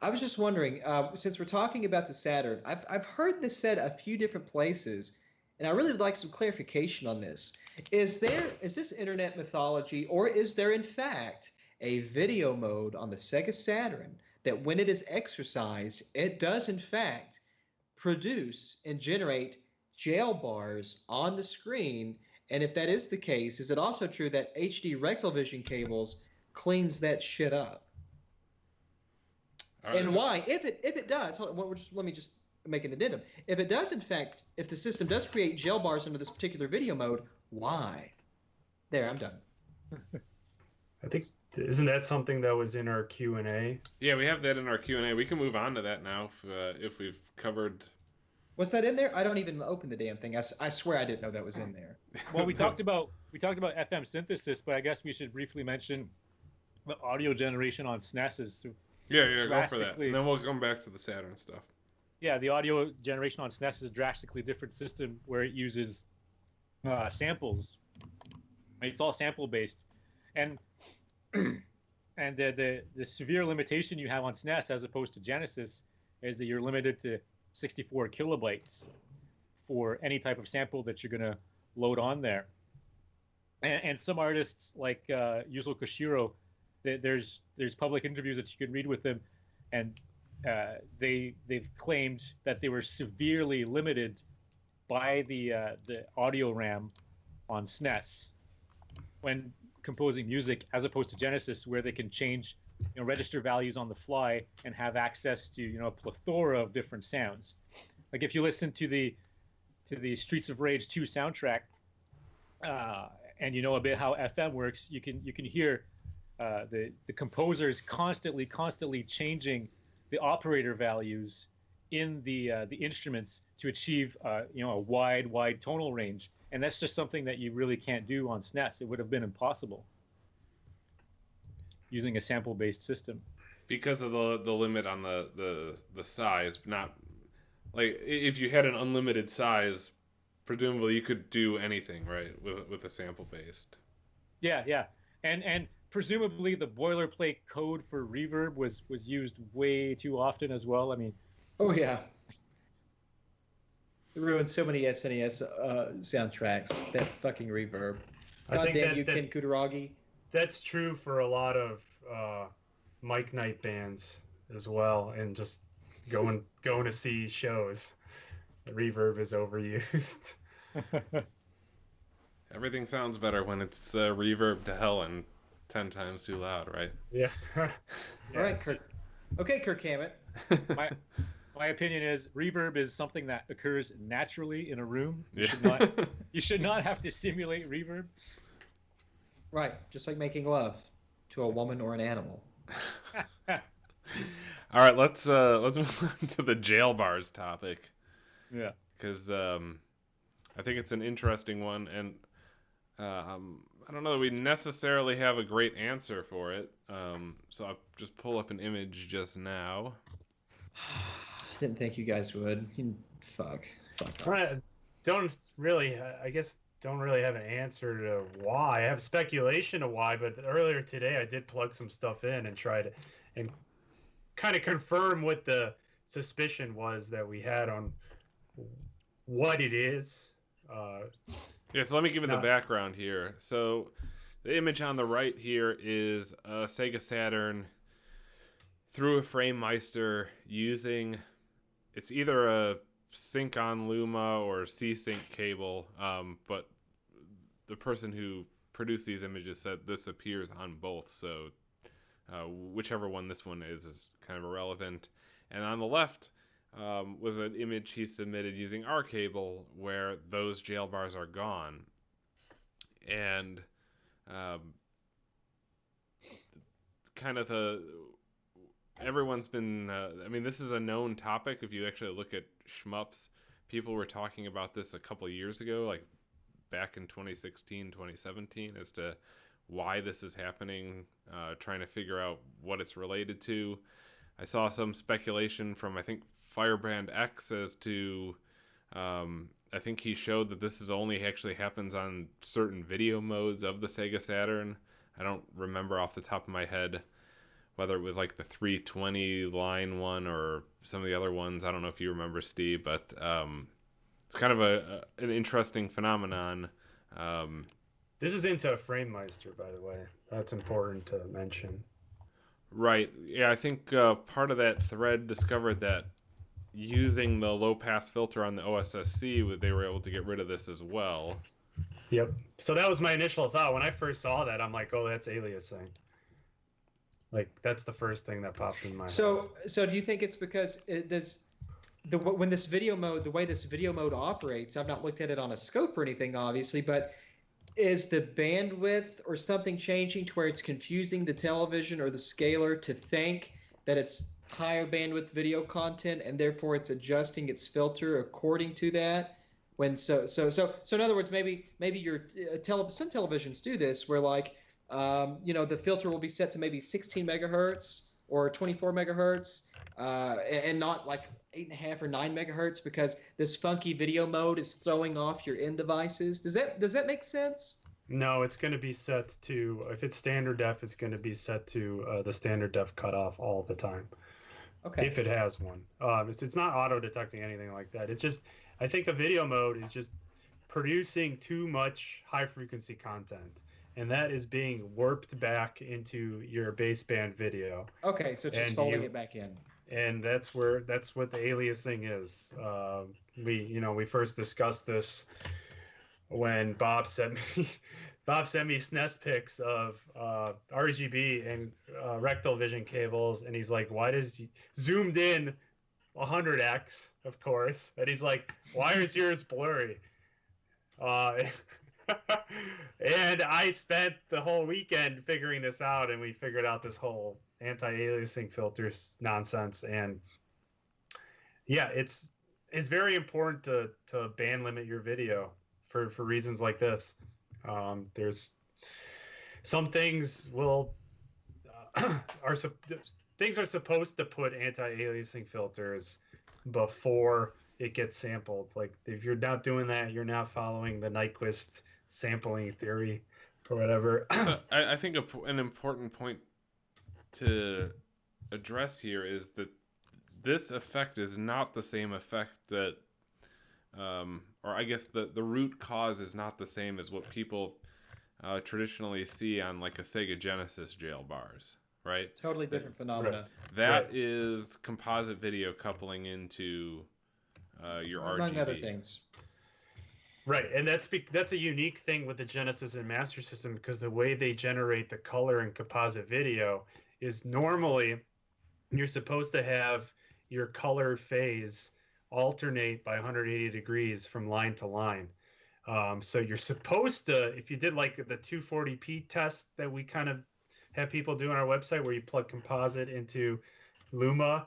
I was just wondering, since we're talking about the Saturn, I've heard this said a few different places, and I really would like some clarification on this. Is this internet mythology, or is there in fact a video mode on the Sega Saturn that when it is exercised, it does in fact produce and generate jailbars on the screen? And if that is the case, is it also true that HD rectal vision cables cleans that shit up? Right, and why? If it does, let me just make an addendum. If it does, in fact, if the system does create jailbars under this particular video mode, why? There, I'm done. I think, isn't that something that was in our Q&A? Yeah, we have that in our Q&A. We can move on to that now if we've covered. Was that in there? I don't even open the damn thing. I swear I didn't know that was in there. Well, we talked about FM synthesis, but I guess we should briefly mention the audio generation on SNES is go for that. And then we'll come back to the Saturn stuff. Yeah, the audio generation on SNES is a drastically different system where it uses samples. It's all sample based, and the severe limitation you have on SNES as opposed to Genesis is that you're limited to 64 kilobytes for any type of sample that you're going to load on there. And some artists like Yuzo Koshiro, there's public interviews that you can read with them, and they've claimed that they were severely limited by the audio RAM on SNES when composing music, as opposed to Genesis, where they can change register values on the fly and have access to a plethora of different sounds. Like if you listen to the Streets of Rage 2 soundtrack, and you know a bit how FM works, you can hear the composers constantly changing the operator values in the instruments to achieve a wide tonal range, and that's just something that you really can't do on SNES. It would have been impossible using a sample-based system because of the limit on the size. Not like if you had an unlimited size, presumably you could do anything, right, with a sample-based. Yeah, and presumably the boilerplate code for reverb was used way too often as well. I mean, oh yeah, it ruined so many SNES soundtracks. That fucking reverb. God damn you, Ken Kutaragi. That's true for a lot of Mike Night bands as well, and just going to see shows. The reverb is overused. Everything sounds better when it's reverb to hell and 10 times too loud, right? Yeah. All right, Kirk. Okay, Kirk Hammett. My opinion is reverb is something that occurs naturally in a room. You should not have to simulate reverb. Right, just like making love to a woman or an animal. All right, let's move on to the Jailbars topic. Yeah, because I think it's an interesting one, and I don't know that we necessarily have a great answer for it. So I'll just pull up an image just now. Didn't think you guys would. Fuck. Don't really have an answer to why. I have speculation of why, but earlier today I did plug some stuff in and try to and kind of confirm what the suspicion was that we had on what it is. Yeah, so let me give you the background here. So the image on the right here is a Sega Saturn through a FrameMeister using, it's either a sync-on Luma or C-Sync cable, but the person who produced these images said this appears on both, so whichever one this one is kind of irrelevant. And on the left was an image he submitted using our cable where those jailbars are gone. And kind of everyone's been, I mean, this is a known topic. If you actually look at shmups, people were talking about this a couple of years ago, like back in 2016, 2017, as to why this is happening, trying to figure out what it's related to. I saw some speculation from, I think, Firebrand X as to, I think he showed that this is only actually happens on certain video modes of the Sega Saturn. I don't remember off the top of my head whether it was like the 320 line one or some of the other ones. I don't know if you remember, Steve, but it's kind of an interesting phenomenon. This is into a FrameMeister, by the way. That's important to mention. Right. Yeah, I think part of that thread discovered that using the low-pass filter on the OSSC, they were able to get rid of this as well. Yep. So that was my initial thought. When I first saw that, I'm like, oh, that's aliasing. Like, that's the first thing that popped in my head. So do you think it's because when this video mode, the way this video mode operates, I've not looked at it on a scope or anything, obviously, but is the bandwidth or something changing to where it's confusing the television or the scaler to think that it's higher bandwidth video content, and therefore it's adjusting its filter according to that? So in other words, maybe your some televisions do this where, like, the filter will be set to maybe 16 megahertz or 24 megahertz, and not like 8.5 or 9 megahertz, because this funky video mode is throwing off your end devices. Does that make sense? No, it's going to be set to, if it's standard def, it's going to be set to the standard def cutoff all the time. Okay. If it has one. It's not auto detecting anything like that. It's just, I think the video mode is just producing too much high frequency content, and that is being warped back into your baseband video. Okay, so it's just folding it back in. And that's what the aliasing is. We first discussed this when Bob sent me SNES pics of RGB and rectal vision cables, and he's like, "Why does zoomed in 100x, of course?" And he's like, "Why is yours blurry?" And I spent the whole weekend figuring this out, and we figured out this whole anti-aliasing filters nonsense. And yeah, it's very important to band limit your video for reasons like this. There's some things things are supposed to put anti-aliasing filters before it gets sampled. Like, if you're not doing that, you're not following the Nyquist sampling theory or whatever. So I think an important point to address here is that this effect is not the same effect that, or I guess the root cause is not the same as what people traditionally see on like a Sega Genesis Jailbars, right? Totally different phenomena. That is composite video coupling into your RGB. Among other things. Right, and that's a unique thing with the Genesis and Master System, because the way they generate the color in composite video is normally you're supposed to have your color phase alternate by 180 degrees from line to line. So you're supposed to, if you did like the 240p test that we kind of have people do on our website, where you plug composite into Luma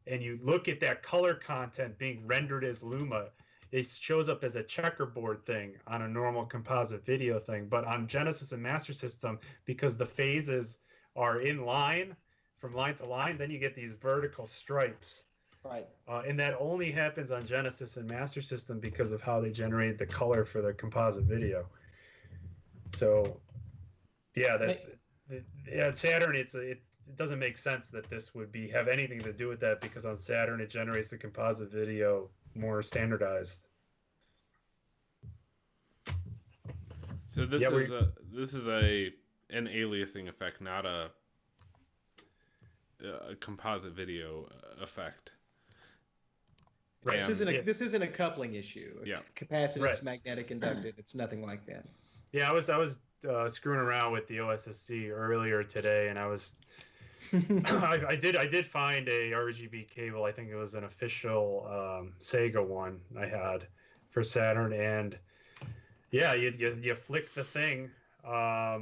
and you look at that color content being rendered as Luma, it shows up as a checkerboard thing on a normal composite video thing. But on Genesis and Master System, because the phases are in line from line to line, then you get these vertical stripes. Right. And that only happens on Genesis and Master System because of how they generate the color for their composite video. So, yeah, Saturn, it doesn't make sense that this would have anything to do with that, because on Saturn it generates the composite video more standardized. So this is an aliasing effect, not a composite video effect. Right. This isn't a coupling issue. Yeah. Capacitance, magnetic, inductive. It's nothing like that. Yeah, I was screwing around with the OSSC earlier today, and I was I did find a RGB cable. I think it was an official Sega one I had for Saturn, and yeah, you flick the thing. I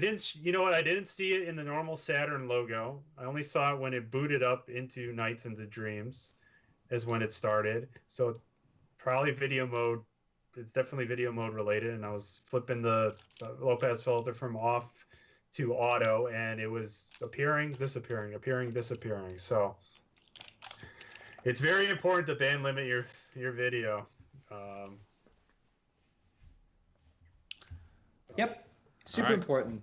didn't see it in the normal Saturn logo. I only saw it when it booted up into Nights into Dreams, is when it started. So probably video mode. It's definitely video mode related, and I was flipping the low pass filter from off to auto, and it was appearing, disappearing, appearing, disappearing. So it's very important to band limit your video. Yep, super important.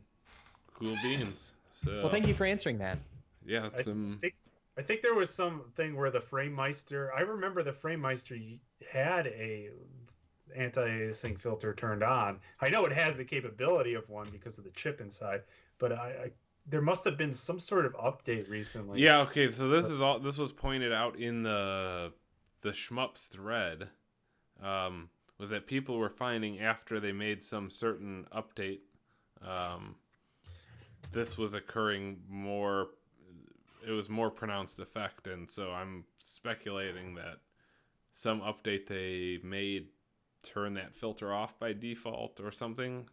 Cool beans. So Well, thank you for answering that. yeah, I think there was something where the FrameMeister, I remember the FrameMeister had a anti-aliasing filter turned on. I know it has the capability of one because of the chip inside, but there must have been some sort of update recently. Yeah, okay, so this was pointed out in the Shmups thread, was that people were finding after they made some certain update, this was occurring more, it was more pronounced effect, and so I'm speculating that some update they made turned that filter off by default or something.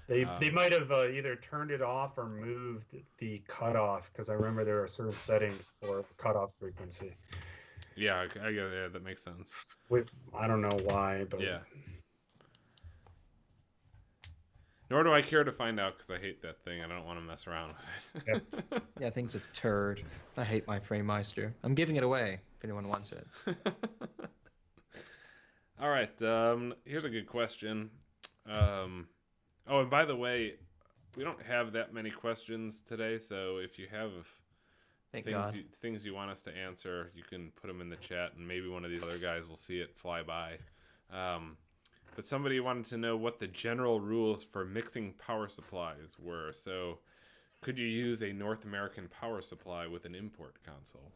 They might have either turned it off or moved the cutoff, because I remember there are certain settings for cutoff frequency. Yeah, yeah, that makes sense. I don't know why, but yeah. Nor do I care to find out, because I hate that thing. I don't want to mess around with it. Yeah, thing's a turd. I hate my FrameMeister. I'm giving it away if anyone wants it. All right. Here's a good question. Oh, and by the way, we don't have that many questions today, so if you have Thank God. Things you want us to answer, you can put them in the chat, and maybe one of these other guys will see it fly by. But somebody wanted to know what the general rules for mixing power supplies were. So, could you use a North American power supply with an import console?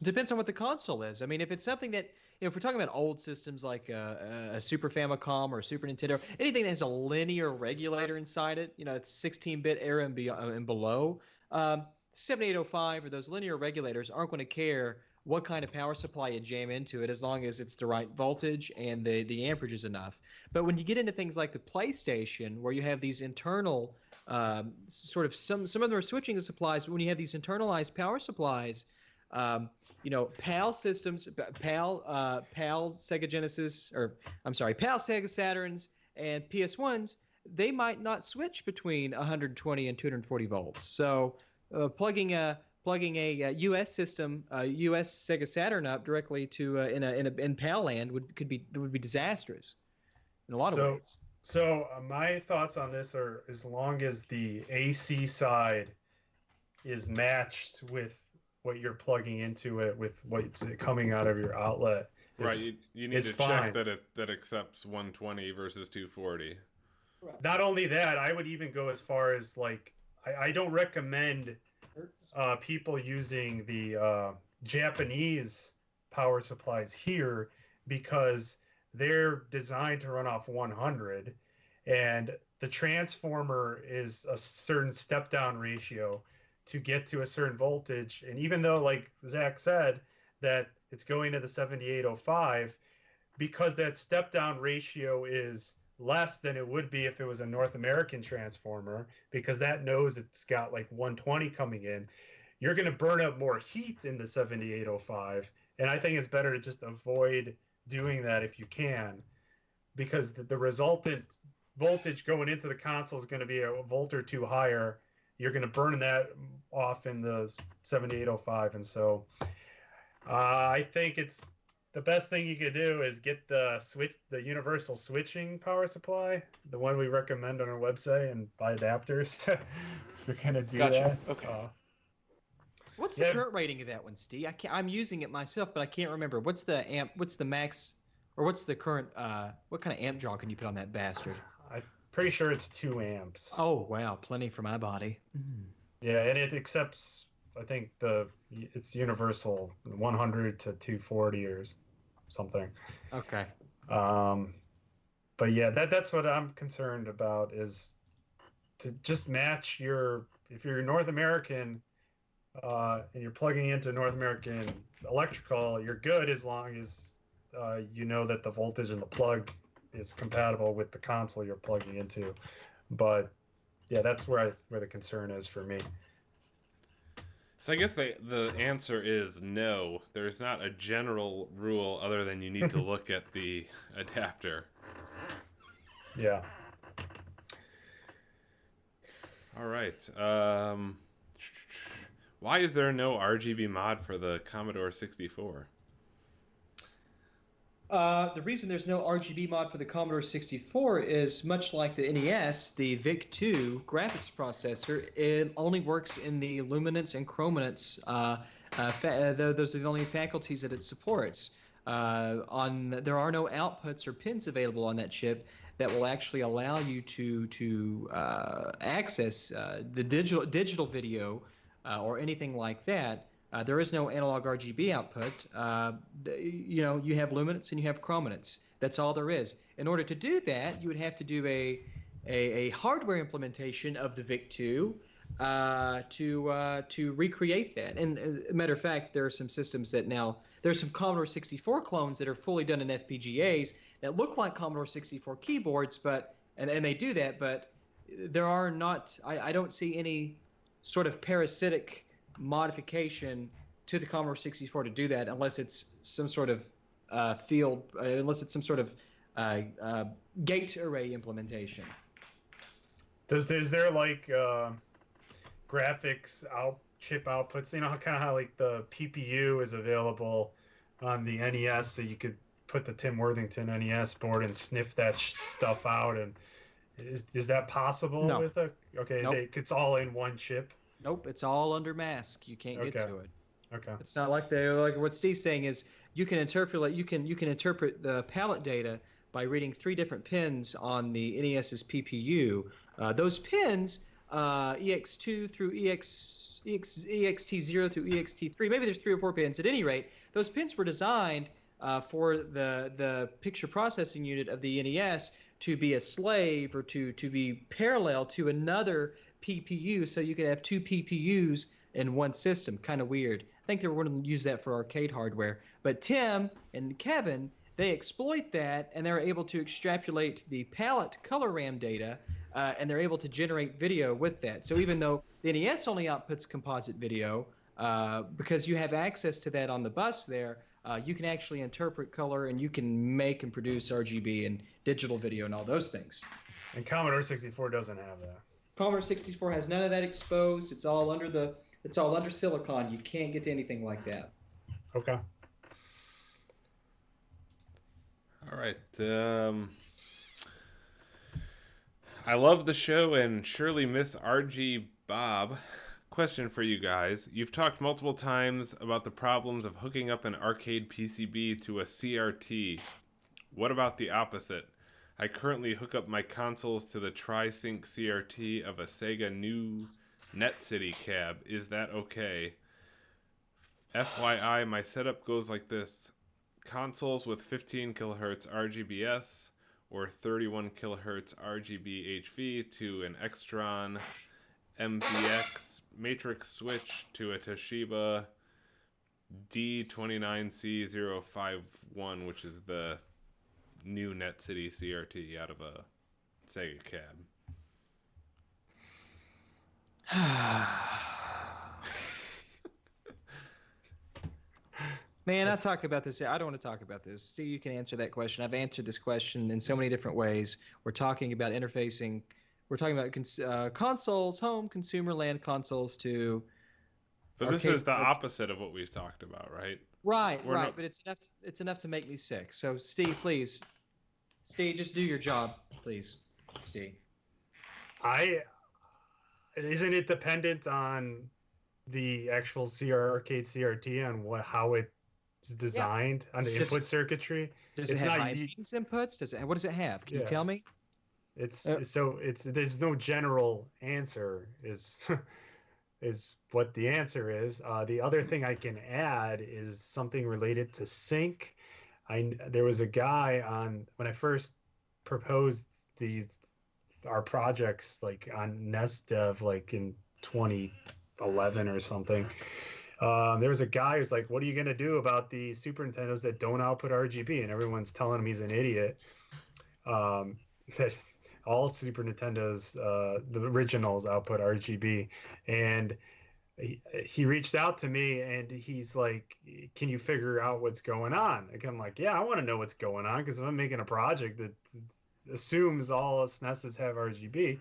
Depends on what the console is. I mean, if it's something that, if we're talking about old systems like a Super Famicom or a Super Nintendo, anything that has a linear regulator inside it, it's 16-bit era and below, 7805 or those linear regulators aren't going to care what kind of power supply you jam into it, as long as it's the right voltage and the amperage is enough. But when you get into things like the PlayStation, where you have these internal sort of some of them are switching supplies, but when you have these internalized power supplies, PAL systems, PAL Sega Genesis, or I'm sorry, PAL Sega Saturns and PS1s, they might not switch between 120 and 240 volts. So plugging a US system, US Sega Saturn up directly to in PAL land would be disastrous in a lot of ways. So my thoughts on this are, as long as the AC side is matched with what you're plugging into it, with what's coming out of your outlet, right? You need to check that accepts 120 versus 240. Right. Not only that, I would even go as far as I don't recommend people using the Japanese power supplies here, because they're designed to run off 100, and the transformer is a certain step down ratio to get to a certain voltage. And even though, like Zach said, that it's going to the 7805, because that step down ratio is less than it would be if it was a North American transformer, because that knows it's got 120 coming in, you're going to burn up more heat in the 7805. And I think it's better to just avoid doing that if you can, because the resultant voltage going into the console is going to be a volt or two higher. You're going to burn that off in the 7805. And so I think it's the best thing you could do is get the universal switching power supply, the one we recommend on our website, and buy adapters. If you're going to do that. Okay. What's the current rating of that one, Steve? I'm using it myself, but I can't remember. What's the amp? What's the max? Or what's the current? What kind of amp draw can you put on that bastard? I'm pretty sure it's 2 amps. Oh wow, plenty for my body. Yeah, and it accepts, I think it's universal 100 to 240 or something. Okay. But yeah, that's what I'm concerned about, is to just match if you're North American, and you're plugging into North American electrical, you're good as long as you know that the voltage in the plug is compatible with the console you're plugging into. But yeah, that's where the concern is for me. So I guess the answer is no. There's not a general rule other than you need to look at the adapter. Yeah. All right. Why is there no RGB mod for the Commodore 64? The reason there's no RGB mod for the Commodore 64 is, much like the NES, the VIC-2 graphics processor, it only works in the luminance and chrominance. Those are the only faculties that it supports. There are no outputs or pins available on that chip that will actually allow you to access the digital video or anything like that. There is no analog RGB output. You have luminance and you have chrominance. That's all there is. In order to do that, you would have to do a hardware implementation of the VIC-2 to recreate that. And as a matter of fact, there are some systems that now, there's some Commodore 64 clones that are fully done in FPGAs that look like Commodore 64 keyboards, and they do that, but there are not, I don't see any sort of parasitic modification to the Commodore 64 to do that, unless it's some sort of unless it's some sort of gate array implementation. Is there graphics chip outputs? Kind of how the PPU is available on the NES, so you could put the Tim Worthington NES board and sniff that stuff out. And is that possible? No. With okay, Nope. It's all in one chip. Nope, it's all under mask. You can't get to it. Okay. It's not like what Steve's saying is you can interpret the palette data by reading 3 different pins on the NES's PPU. Those pins, EX2 through EXT0 through EXT3, maybe there's 3 or 4 pins. At any rate, those pins were designed for the picture processing unit of the NES to be a slave or to be parallel to another PPU, so you could have 2 PPUs in one system. Kind of weird. I think they were going to use that for arcade hardware. But Tim and Kevin, they exploit that, and they're able to extrapolate the palette color RAM data, and they're able to generate video with that. So even though the NES only outputs composite video, because you have access to that on the bus there, you can actually interpret color, and you can make and produce RGB and digital video and all those things. And Commodore 64 doesn't have that. Commodore 64 has none of that exposed. It's all under silicon. You can't get to anything like that. Okay. All right. I love the show and surely miss RG Bob. Question for you guys. You've talked multiple times about the problems of hooking up an arcade PCB to a CRT. What about the opposite? I currently hook up my consoles to the Tri-Sync CRT of a Sega new Net City cab. Is that okay? FYI, my setup goes like this. Consoles with 15 kHz RGBS or 31 kHz RGB HV to an Extron MVX matrix switch to a Toshiba D29C051, which is the new Net City CRT out of a Sega cab. Man, I talk about this. I don't want to talk about this. Steve, you can answer that question. I've answered this question in so many different ways. We're talking about interfacing. We're talking about consoles, home consumer land consoles to. But this is the opposite of what we've talked about, right? Right. But it's enough to make me sick. So, Steve, please. Steve, just do your job, please. Steve. Isn't it dependent on the actual arcade CRT on how it's designed on the input circuitry? Does it have impedance inputs? What does it have? Can you tell me? There's no general answer is what the answer is. The other thing I can add is something related to sync. There was a guy when I first proposed our projects like on NESDev like in 2011 or something. There was a guy who's like, what are you going to do about the Super Nintendos that don't output RGB? And everyone's telling him he's an idiot. That all Super Nintendos, the originals, output RGB. And he reached out to me and he's like, can you figure out what's going on? I'm like, yeah, I want to know what's going on, because if I'm making a project that assumes all SNESs have RGB,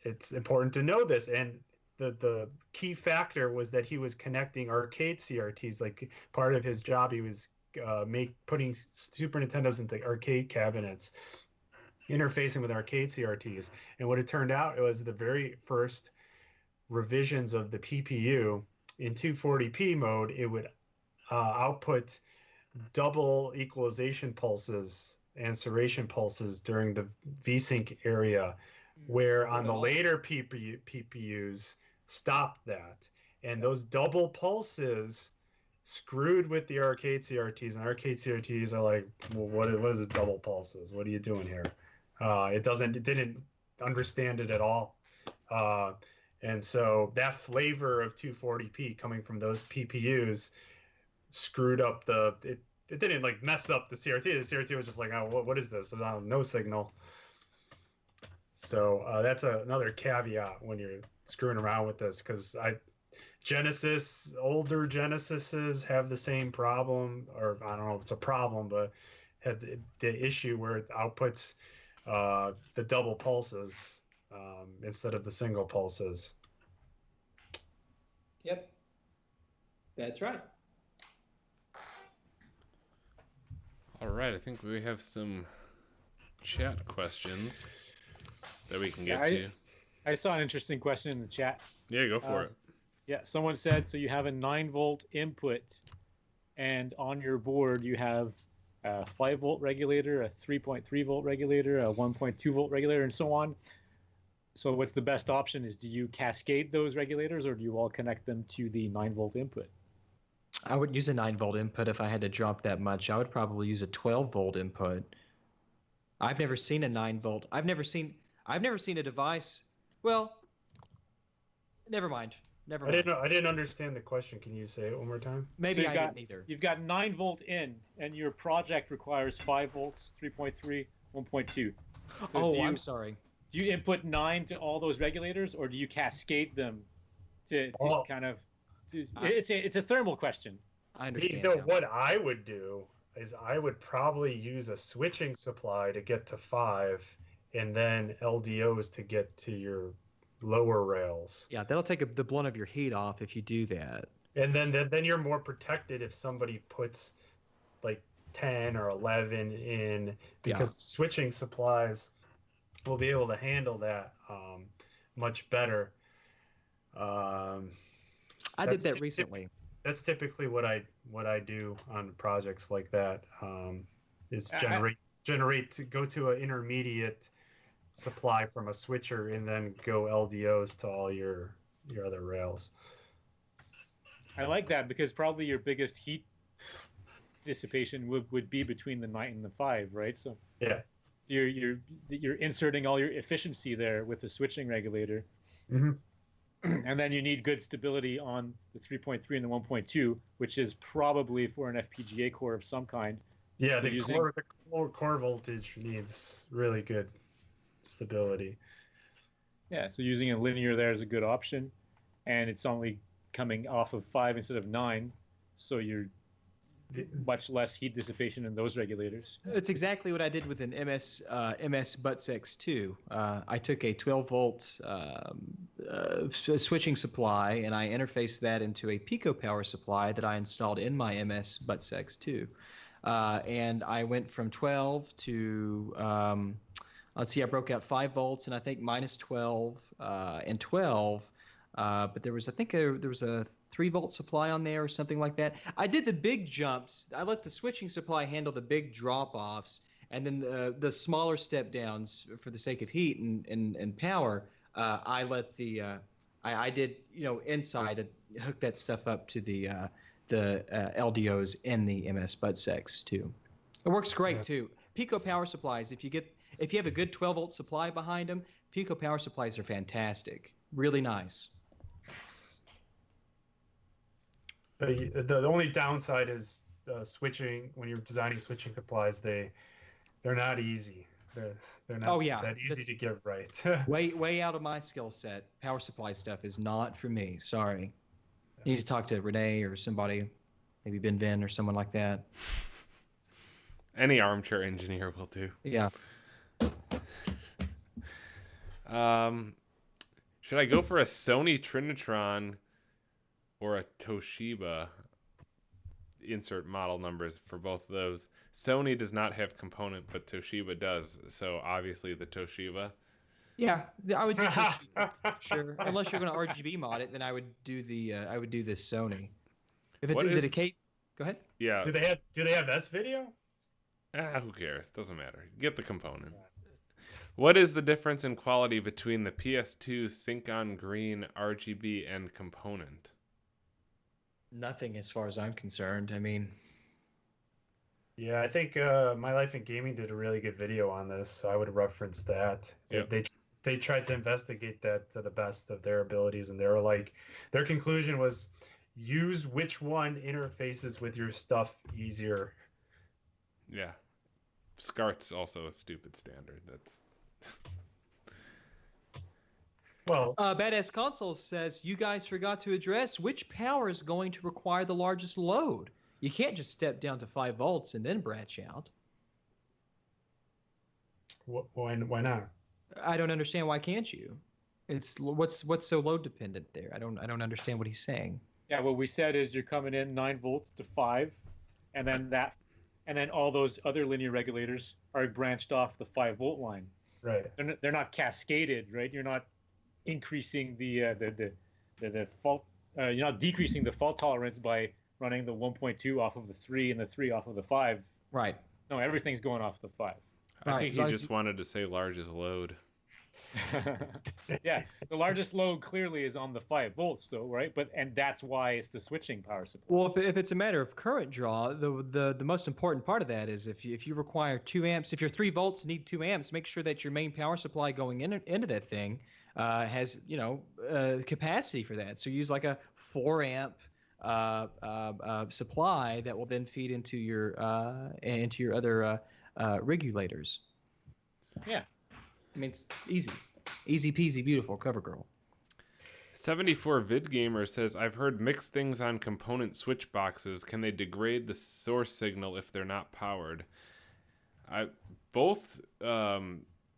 it's important to know this. And the key factor was that he was connecting arcade CRTs. Like part of his job, he was putting Super Nintendos into arcade cabinets, interfacing with arcade CRTs. And what it turned out, it was the very first revisions of the PPU in 240p mode. It would output double equalization pulses and serration pulses during the VSync area, where on the later PPUs stopped that. And those double pulses screwed with the arcade CRTs, and arcade CRTs are like, well, what is double pulses? What are you doing here? It didn't understand it at all. And so that flavor of 240p coming from those PPUs screwed up it didn't like mess up the CRT. The CRT was just like, oh, what is this? There's no signal. So that's another caveat when you're screwing around with this, because older Genesises have the same problem, or I don't know if it's a problem, but had the issue where it outputs the double pulses instead of the single pulses. Yep, that's right. All right, I think we have some chat questions that we can get to. I saw an interesting question in the chat. Yeah, go for it. Yeah, someone said, so you have a 9-volt input, and on your board you have a 5-volt regulator, a 3.3-volt regulator, a 1.2-volt regulator, and so on. So what's the best option? Is do you cascade those regulators, or do you all connect them to the 9-volt input? I would use a 9-volt input if I had to drop that much. I would probably use a 12-volt input. I've never seen a 9-volt. I've never seen a device. Well, never mind. Never mind. I didn't understand the question. Can you say it one more time? Maybe So I didn't either. You've got 9-volt in, and your project requires 5 volts, 3.3, 1.2. So I'm sorry. Do you input 9 to all those regulators, or do you cascade them to kind of? It's a thermal question. I understand. What I would do is I would probably use a switching supply to get to 5, and then LDOs to get to your lower rails. Yeah, that'll take the blunt of your heat off if you do that. And then you're more protected if somebody puts like 10 or 11 in, because switching supplies will be able to handle that much better. I did that recently. That's typically what I do on projects like that. Is generate to go to an intermediate supply from a switcher and then go LDOs to all your other rails. I like that because probably your biggest heat dissipation would be between the 9 and the 5, right? So yeah, you're inserting all your efficiency there with the switching regulator. Mm-hmm. And then you need good stability on the 3.3 and the 1.2, which is probably for an FPGA core of some kind. Yeah, the core voltage needs really good stability. Yeah, so using a linear there is a good option, and it's only coming off of 5 instead of 9, so you're much less heat dissipation in those regulators. It's exactly what I did with an MS ButtSex 2. I took a 12 volt switching supply and I interfaced that into a Pico power supply that I installed in my MS ButtSex 2. And I went from 12 to let's see, I broke out 5 volts and I think minus 12 and 12. But there was, I think there was a 3-volt supply on there or something like that. I did the big jumps. I let the switching supply handle the big drop-offs, and then the smaller step-downs for the sake of heat and power. I let I did inside hook that stuff up to the LDOs in the MS ButtSex too. It works great too. Pico power supplies. If you have a good 12-volt supply behind them, Pico power supplies are fantastic. Really nice. The only downside is switching. When you're designing switching supplies, they're not easy. They're not that easy to get right. way out of my skill set. Power supply stuff is not for me. Sorry. You need to talk to René or somebody, maybe BennVenn or someone like that. Any armchair engineer will do. Yeah. Should I go for a Sony Trinitron or a Toshiba? Insert model numbers for both of those. Sony does not have component, but Toshiba does. So obviously the Toshiba. Yeah, I would do Toshiba, sure. Unless you're going to RGB mod it, then I would do the Sony. If it's is it a K? Go ahead. Yeah. Do they have S video? Who cares? Doesn't matter. Get the component. What is the difference in quality between the PS2 Sync on Green RGB and component? Nothing as far as I'm concerned. I mean, yeah, I think My Life in Gaming did a really good video on this, so I would reference that. Yep. They tried to investigate that to the best of their abilities, and they were like, their conclusion was use which one interfaces with your stuff easier. Yeah. SCART's also a stupid standard. That's well, Badass Console says you guys forgot to address which power is going to require the largest load. You can't just step down to 5 volts and then branch out. why not? I don't understand. Why can't you? It's what's so load dependent there? I don't understand what he's saying. Yeah, what we said is you're coming in 9 volts to 5, and then all those other linear regulators are branched off the 5-volt line. Right. They're not cascaded, right? You're not increasing the fault, you're not decreasing the fault tolerance by running the 1.2 off of the 3 and the 3 off of the 5. Right. No, everything's going off the 5. I think he just wanted to say largest load. Yeah, the largest load clearly is on the 5 volts, though, right? And that's why it's the switching power supply. Well, if it's a matter of current draw, the most important part of that is if you require 2 amps, if your 3 volts need 2 amps, make sure that your main power supply going into that thing has capacity for that. So use like a 4 amp supply that will then feed into your other regulators. Yeah. I mean, it's easy peasy, beautiful cover girl. 74 VidGamer says, I've heard mixed things on component switch boxes. Can they degrade the source signal if they're not powered? Both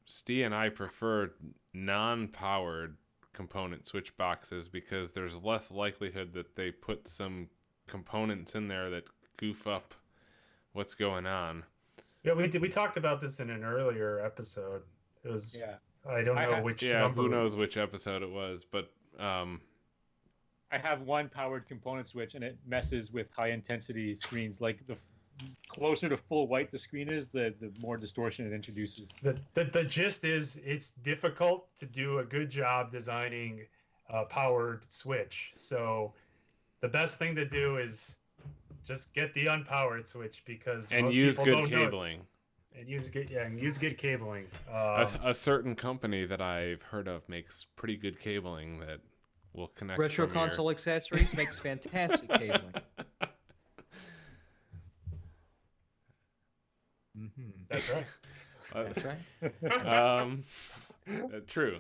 Steve and I prefer non-powered component switch boxes because there's less likelihood that they put some components in there that goof up what's going on. Yeah, we talked about this in an earlier episode. It was I don't know which number. Who knows which episode it was, but I have one powered component switch and it messes with high intensity screens. Like the closer to full white the screen is, the more distortion it introduces. The gist is it's difficult to do a good job designing a powered switch. So the best thing to do is just get the unpowered switch because and use good cabling. And use good cabling. A certain company that I've heard of makes pretty good cabling that will connect. Retro Console Accessories makes fantastic cabling. Mm-hmm. That's right. That's right. True.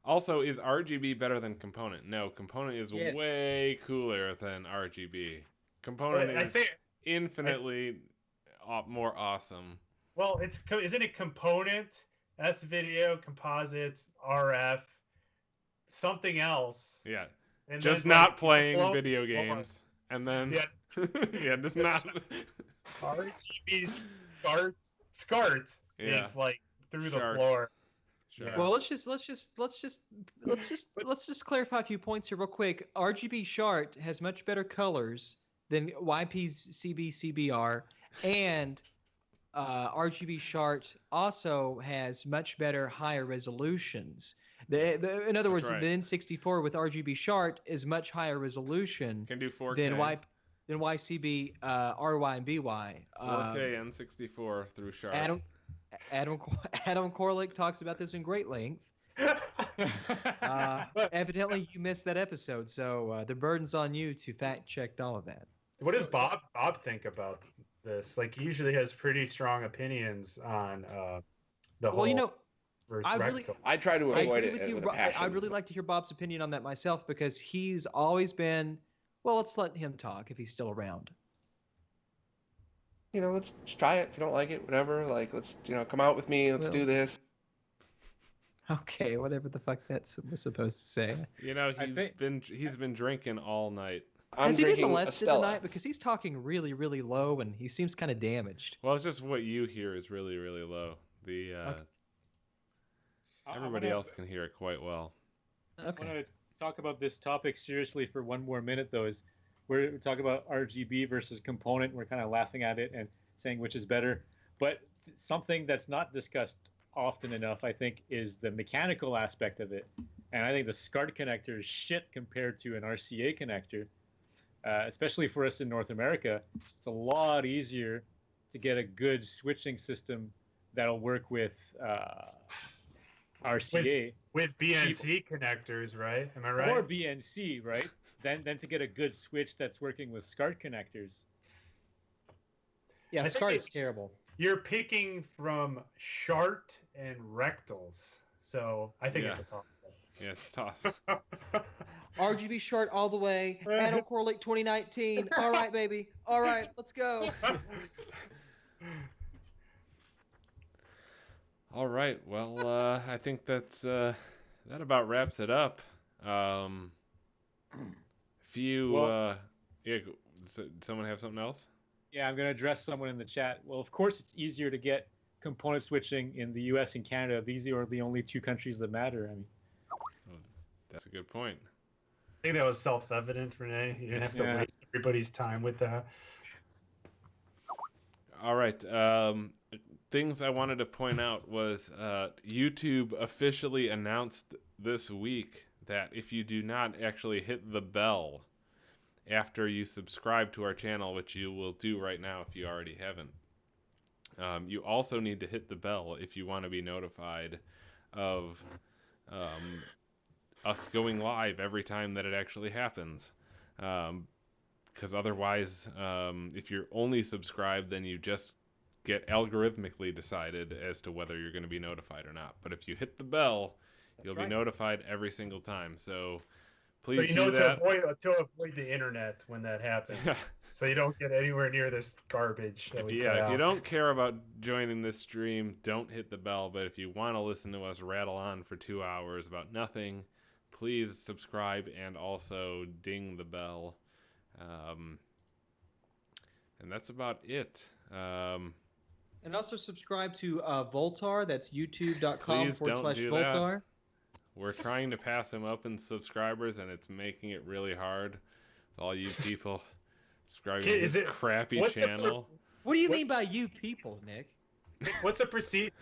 Also, is RGB better than component? No, component is way cooler than RGB. Component is infinitely more awesome. Well, isn't it component, S-video, composites, RF, something else? Yeah. And just not playing video games. And then just not RGB SCART is like through the floor. Sure. Well, let's just clarify a few points here real quick. RGB SCART has much better colors than YPCB CBR, and RGB SCART also has much better higher resolutions. In other words, right. the N64 with RGB SCART is much higher resolution. Can do 4K. Than YCB, RY, and BY. 4K N64 through SCART. Adam Corlick talks about this in great length. Evidently, you missed that episode, so the burden's on you to fact check all of that. What does Bob think about this? Like, he usually has pretty strong opinions on the whole. Well, I try to avoid it with a passion. I'd really like to hear Bob's opinion on that myself because he's always been. Well, let's let him talk if he's still around. Let's try it. If you don't like it, whatever. Like, let's come out with me. Let's do this. Okay, whatever the fuck that was supposed to say. He's been drinking all night. I'm Has he been drinking molested Estella. tonight? Because he's talking really, really low, and he seems kind of damaged. Well, it's just what you hear is really, really low. Everybody else can hear it quite well. Okay. I want to talk about this topic seriously for one more minute, though. We're talking about RGB versus component. We're kind of laughing at it and saying which is better. But something that's not discussed often enough, I think, is the mechanical aspect of it. And I think the SCART connector is shit compared to an RCA connector. Especially for us in North America, it's a lot easier to get a good switching system that'll work with RCA. With BNC connectors, right? Am I right? Or BNC, right? Then to get a good switch that's working with SCART connectors. Yeah, SCART is terrible. You're picking from shart and rectals, so I think it's a toss. Yeah, it's a toss. RGB SCART all the way. Adam Corlick 2019. All right, baby. All right, let's go. All right. Well, I think that about wraps it up. Someone have something else? Yeah, I'm going to address someone in the chat. Well, of course, it's easier to get component switching in the U.S. and Canada. These are the only two countries that matter. I mean, That's a good point. I think that was self-evident, Renee. You didn't have to waste everybody's time with that. All right. Things I wanted to point out was YouTube officially announced this week that if you do not actually hit the bell after you subscribe to our channel, which you will do right now if you already haven't, you also need to hit the bell if you want to be notified of us going live every time that it actually happens. Because otherwise, if you're only subscribed, then you just get algorithmically decided as to whether you're going to be notified or not. But if you hit the bell, you'll be notified every single time. So please do that. To avoid the internet when that happens, so you don't get anywhere near this garbage. If you don't care about joining this stream, don't hit the bell. But if you want to listen to us rattle on for 2 hours about nothing, please subscribe and also ding the bell. And that's about it. And also subscribe to Voultar. That's youtube.com/Voultar. We're trying to pass him up in subscribers, and it's making it really hard with all you people subscribing to this crappy channel. What do you mean by you people, Nick? What's the procedure?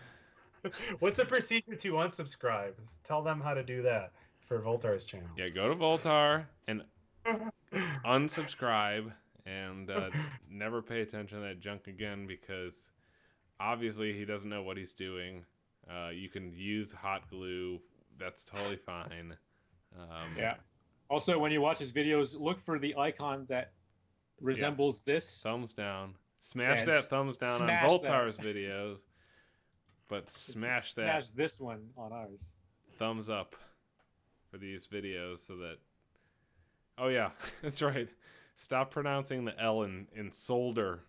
What's the procedure to unsubscribe? Tell them how to do that for Voultar's channel. Yeah, go to Voultar and unsubscribe and never pay attention to that junk again, because obviously he doesn't know what he's doing. You can use hot glue. That's totally fine. Yeah. Also, when you watch his videos, look for the icon that resembles this. Thumbs down. Smash that thumbs down on Voultar's videos. But smash this one on ours. Thumbs up for these videos so that... Oh, yeah. That's right. Stop pronouncing the L in solder.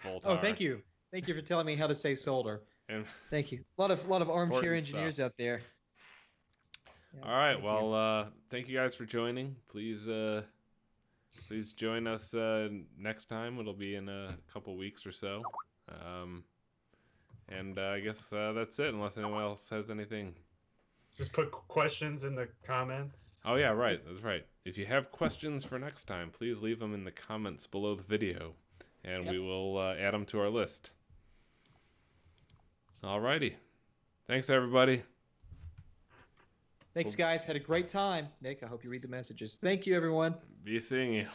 Voultar. Oh, thank you. Thank you for telling me how to say solder. And thank you. A lot of armchair engineers out there. Yeah, all right. Well, thank you guys for joining. Please join us next time. It'll be in a couple weeks or so. And I guess that's it, unless anyone else has anything. Just put questions in the comments. Oh, yeah, right. That's right. If you have questions for next time, please leave them in the comments below the video, and we will add them to our list. Alrighty. Thanks, everybody. Thanks, guys. Had a great time. Nick, I hope you read the messages. Thank you, everyone. Be seeing you.